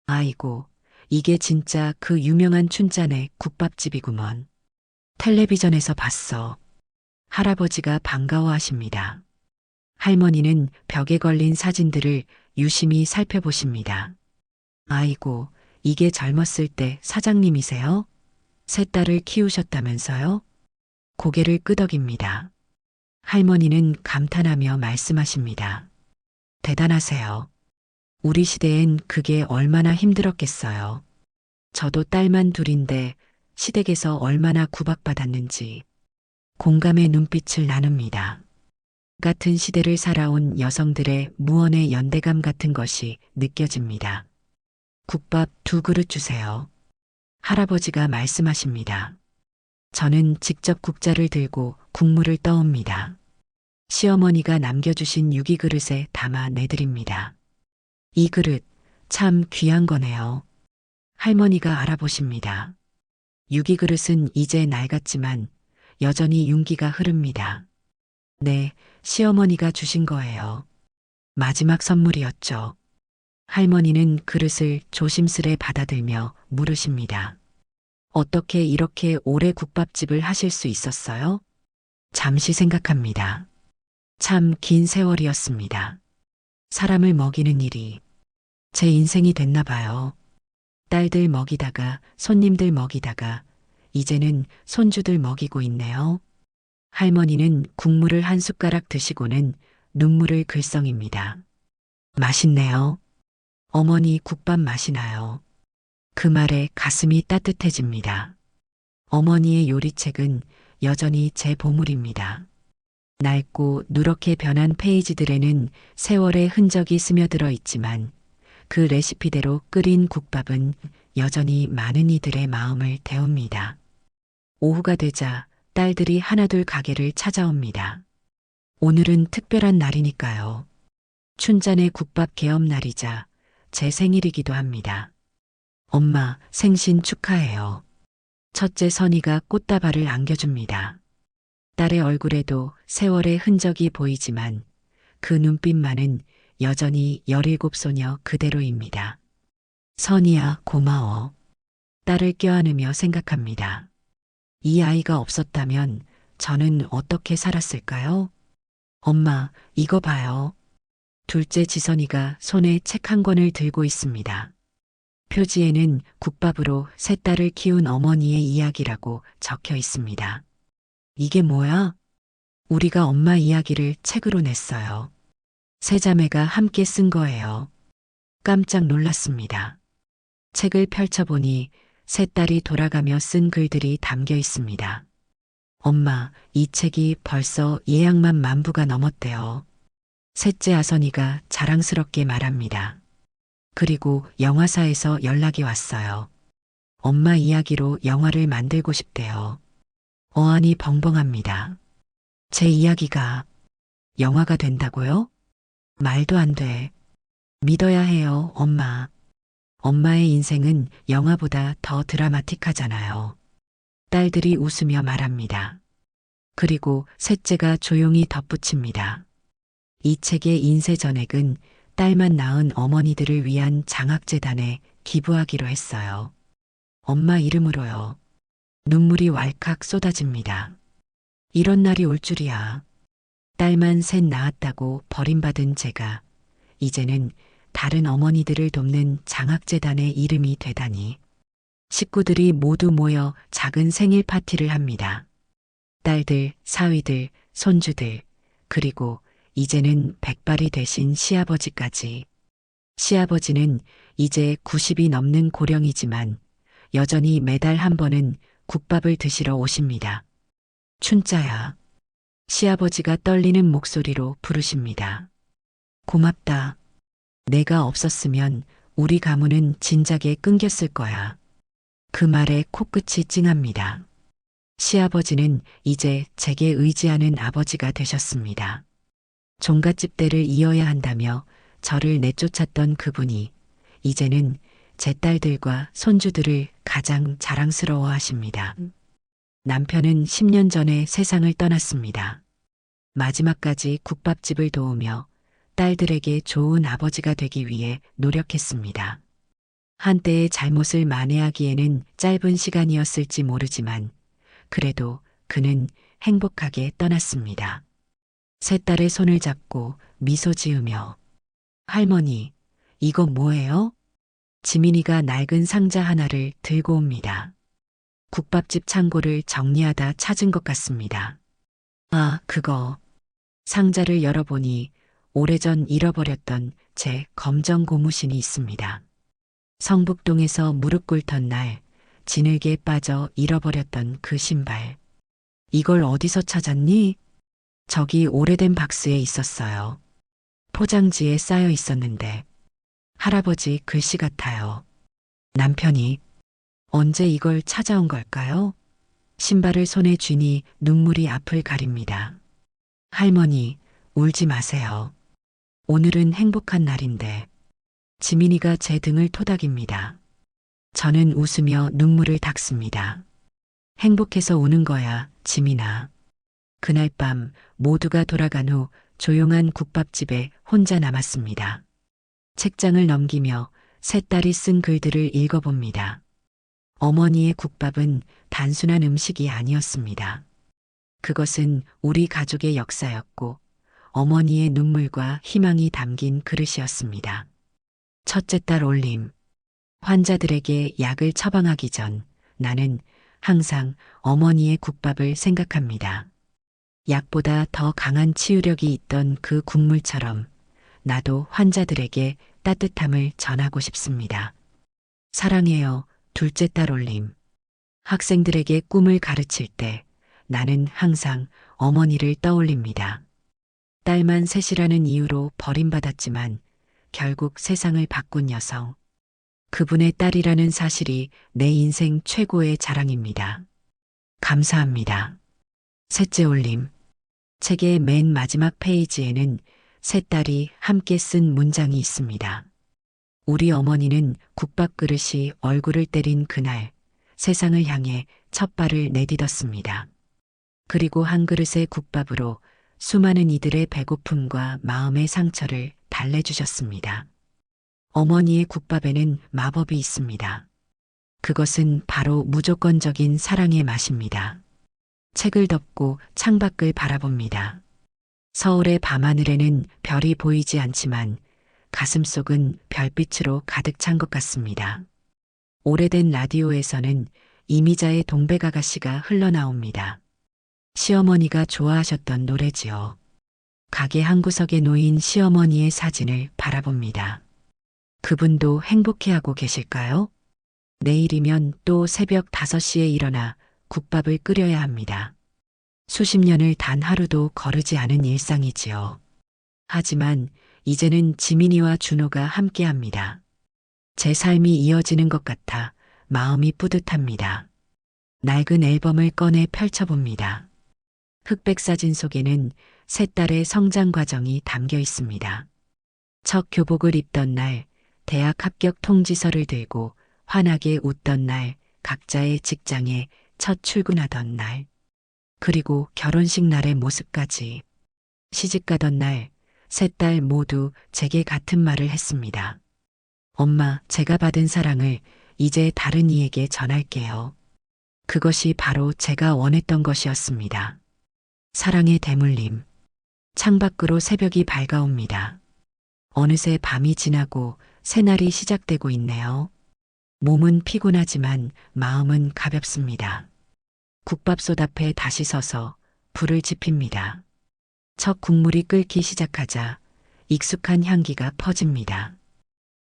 아이고, 이게 진짜 그 유명한 춘자네 국밥집이구먼. 텔레비전에서 봤어. 할아버지가 반가워하십니다. 할머니는 벽에 걸린 사진들을 유심히 살펴보십니다. 아이고, 이게 젊었을 때 사장님이세요? 세 딸을 키우셨다면서요? 고개를 끄덕입니다. 할머니는 감탄하며 말씀하십니다. 대단하세요. 우리 시대엔 그게 얼마나 힘들었겠어요. 저도 딸만 둘인데 시댁에서 얼마나 구박받았는지 공감의 눈빛을 나눕니다. 같은 시대를 살아온 여성들의 무언의 연대감 같은 것이 느껴집니다. 국밥 2그릇 주세요. 할아버지가 말씀하십니다. 저는 직접 국자를 들고 국물을 떠옵니다. 시어머니가 남겨주신 유기그릇에 담아 내드립니다. 이 그릇 참 귀한 거네요. 할머니가 알아보십니다. 유기그릇은 이제 낡았지만 여전히 윤기가 흐릅니다. 네, 시어머니가 주신 거예요. 마지막 선물이었죠. 할머니는 그릇을 조심스레 받아들며 물으십니다. 어떻게 이렇게 오래 국밥집을 하실 수 있었어요? 잠시 생각합니다. 참 긴 세월이었습니다. 사람을 먹이는 일이 제 인생이 됐나 봐요. 딸들 먹이다가 손님들 먹이다가 이제는 손주들 먹이고 있네요. 할머니는 국물을 한 숟가락 드시고는 눈물을 글썽입니다. 맛있네요. 어머니 국밥 맛이 나요. 그 말에 가슴이 따뜻해집니다. 어머니의 요리책은 여전히 제 보물입니다. 낡고 누렇게 변한 페이지들에는 세월의 흔적이 스며들어 있지만 그 레시피대로 끓인 국밥은 여전히 많은 이들의 마음을 데웁니다. 오후가 되자 딸들이 하나둘 가게를 찾아옵니다. 오늘은 특별한 날이니까요. 춘잔의 국밥 개업 날이자 제 생일이기도 합니다. 엄마 생신 축하해요. 첫째 선이가 꽃다발을 안겨줍니다. 딸의 얼굴에도 세월의 흔적이 보이지만 그 눈빛만은 여전히 17소녀 그대로입니다. 선이야 고마워. 딸을 껴안으며 생각합니다. 이 아이가 없었다면 저는 어떻게 살았을까요? 엄마, 이거 봐요. 둘째 지선이가 손에 책 한 권을 들고 있습니다. 표지에는 국밥으로 세 딸을 키운 어머니의 이야기라고 적혀 있습니다. 이게 뭐야? 우리가 엄마 이야기를 책으로 냈어요. 세 자매가 함께 쓴 거예요. 깜짝 놀랐습니다. 책을 펼쳐보니 세 딸이 돌아가며 쓴 글들이 담겨 있습니다. 엄마, 이 책이 벌써 예약만 10,000부가 넘었대요. 셋째 아선이가 자랑스럽게 말합니다. 그리고 영화사에서 연락이 왔어요. 엄마 이야기로 영화를 만들고 싶대요. 어안이 벙벙합니다. 제 이야기가 영화가 된다고요? 말도 안 돼. 믿어야 해요, 엄마. 엄마의 인생은 영화보다 더 드라마틱하잖아요. 딸들이 웃으며 말합니다. 그리고 셋째가 조용히 덧붙입니다. 이 책의 인쇄 전액은 딸만 낳은 어머니들을 위한 장학재단에 기부하기로 했어요. 엄마 이름으로요. 눈물이 왈칵 쏟아집니다. 이런 날이 올 줄이야. 딸만 셋 낳았다고 버림받은 제가 이제는 다른 어머니들을 돕는 장학재단의 이름이 되다니. 식구들이 모두 모여 작은 생일 파티를 합니다. 딸들, 사위들, 손주들, 그리고 이제는 백발이 되신 시아버지까지. 시아버지는 이제 90이 넘는 고령이지만 여전히 매달 한 번은 국밥을 드시러 오십니다. 춘자야. 시아버지가 떨리는 목소리로 부르십니다. 고맙다. 내가 없었으면 우리 가문은 진작에 끊겼을 거야. 그 말에 코끝이 찡합니다. 시아버지는 이제 제게 의지하는 아버지가 되셨습니다. 종갓집대를 이어야 한다며 저를 내쫓았던 그분이 이제는 제 딸들과 손주들을 가장 자랑스러워 하십니다. 남편은 10년 전에 세상을 떠났습니다. 마지막까지 국밥집을 도우며 딸들에게 좋은 아버지가 되기 위해 노력했습니다. 한때의 잘못을 만회하기에는 짧은 시간이었을지 모르지만 그래도 그는 행복하게 떠났습니다. 세 딸의 손을 잡고 미소 지으며 할머니, 이거 뭐예요? 지민이가 낡은 상자 하나를 들고 옵니다. 국밥집 창고를 정리하다 찾은 것 같습니다. 아, 그거. 상자를 열어보니 오래전 잃어버렸던 제 검정 고무신이 있습니다. 성북동에서 무릎 꿇던 날 진흙에 빠져 잃어버렸던 그 신발. 이걸 어디서 찾았니? 저기 오래된 박스에 있었어요. 포장지에 쌓여 있었는데 할아버지 글씨 같아요. 남편이 언제 이걸 찾아온 걸까요? 신발을 손에 쥐니 눈물이 앞을 가립니다. 할머니, 울지 마세요. 오늘은 행복한 날인데. 지민이가 제 등을 토닥입니다. 저는 웃으며 눈물을 닦습니다. 행복해서 우는 거야, 지민아. 그날 밤 모두가 돌아간 후 조용한 국밥집에 혼자 남았습니다. 책장을 넘기며 세 딸이 쓴 글들을 읽어봅니다. 어머니의 국밥은 단순한 음식이 아니었습니다. 그것은 우리 가족의 역사였고 어머니의 눈물과 희망이 담긴 그릇이었습니다. 첫째 딸 올림. 환자들에게 약을 처방하기 전 나는 항상 어머니의 국밥을 생각합니다. 약보다 더 강한 치유력이 있던 그 국물처럼 나도 환자들에게 따뜻함을 전하고 싶습니다. 사랑해요, 둘째 딸 올림. 학생들에게 꿈을 가르칠 때 나는 항상 어머니를 떠올립니다. 딸만 셋이라는 이유로 버림받았지만 결국 세상을 바꾼 여성. 그분의 딸이라는 사실이 내 인생 최고의 자랑입니다. 감사합니다. 셋째 올림. 책의 맨 마지막 페이지에는 세 딸이 함께 쓴 문장이 있습니다. 우리 어머니는 국밥 그릇이 얼굴을 때린 그날 세상을 향해 첫 발을 내딛었습니다. 그리고 한 그릇의 국밥으로 수많은 이들의 배고픔과 마음의 상처를 달래주셨습니다. 어머니의 국밥에는 마법이 있습니다. 그것은 바로 무조건적인 사랑의 맛입니다. 책을 덮고 창밖을 바라봅니다. 서울의 밤하늘에는 별이 보이지 않지만 가슴속은 별빛으로 가득 찬 것 같습니다. 오래된 라디오에서는 이미자의 동백아가씨가 흘러나옵니다. 시어머니가 좋아하셨던 노래지요. 가게 한 구석에 놓인 시어머니의 사진을 바라봅니다. 그분도 행복해하고 계실까요? 내일이면 또 새벽 5시에 일어나 국밥을 끓여야 합니다. 수십 년을 단 하루도 거르지 않은 일상이지요. 하지만 이제는 지민이와 준호가 함께합니다. 제 삶이 이어지는 것 같아 마음이 뿌듯합니다. 낡은 앨범을 꺼내 펼쳐봅니다. 흑백 사진 속에는 세 딸의 성장 과정이 담겨 있습니다. 첫 교복을 입던 날, 대학 합격 통지서를 들고 환하게 웃던 날, 각자의 직장에 첫 출근하던 날, 그리고 결혼식 날의 모습까지. 시집 가던 날, 세 딸 모두 제게 같은 말을 했습니다. 엄마, 제가 받은 사랑을 이제 다른 이에게 전할게요. 그것이 바로 제가 원했던 것이었습니다. 사랑의 대물림. 창밖으로 새벽이 밝아옵니다. 어느새 밤이 지나고 새날이 시작되고 있네요. 몸은 피곤하지만 마음은 가볍습니다. 국밥솥 앞에 다시 서서 불을 지핍니다. 첫 국물이 끓기 시작하자 익숙한 향기가 퍼집니다.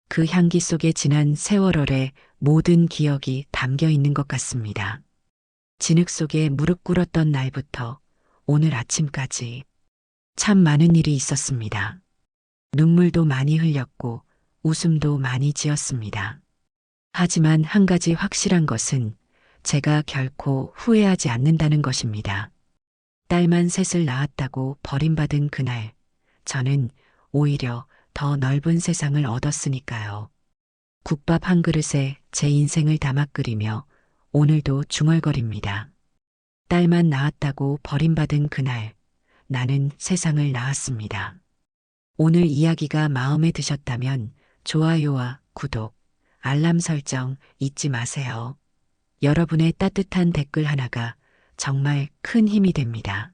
그 향기 속에 지난 세월월의 모든 기억이 담겨 있는 것 같습니다. 진흙 속에 무릎 꿇었던 날부터 오늘 아침까지 참 많은 일이 있었습니다. 눈물도 많이 흘렸고 웃음도 많이 지었습니다. 하지만 한 가지 확실한 것은 제가 결코 후회하지 않는다는 것입니다. 딸만 셋을 낳았다고 버림받은 그날, 저는 오히려 더 넓은 세상을 얻었으니까요. 국밥 한 그릇에 제 인생을 담아 끓이며 오늘도 중얼거립니다. 딸만 낳았다고 버림받은 그날, 나는 세상을 낳았습니다. 오늘 이야기가 마음에 드셨다면 좋아요와 구독, 알람 설정 잊지 마세요. 여러분의 따뜻한 댓글 하나가 정말 큰 힘이 됩니다.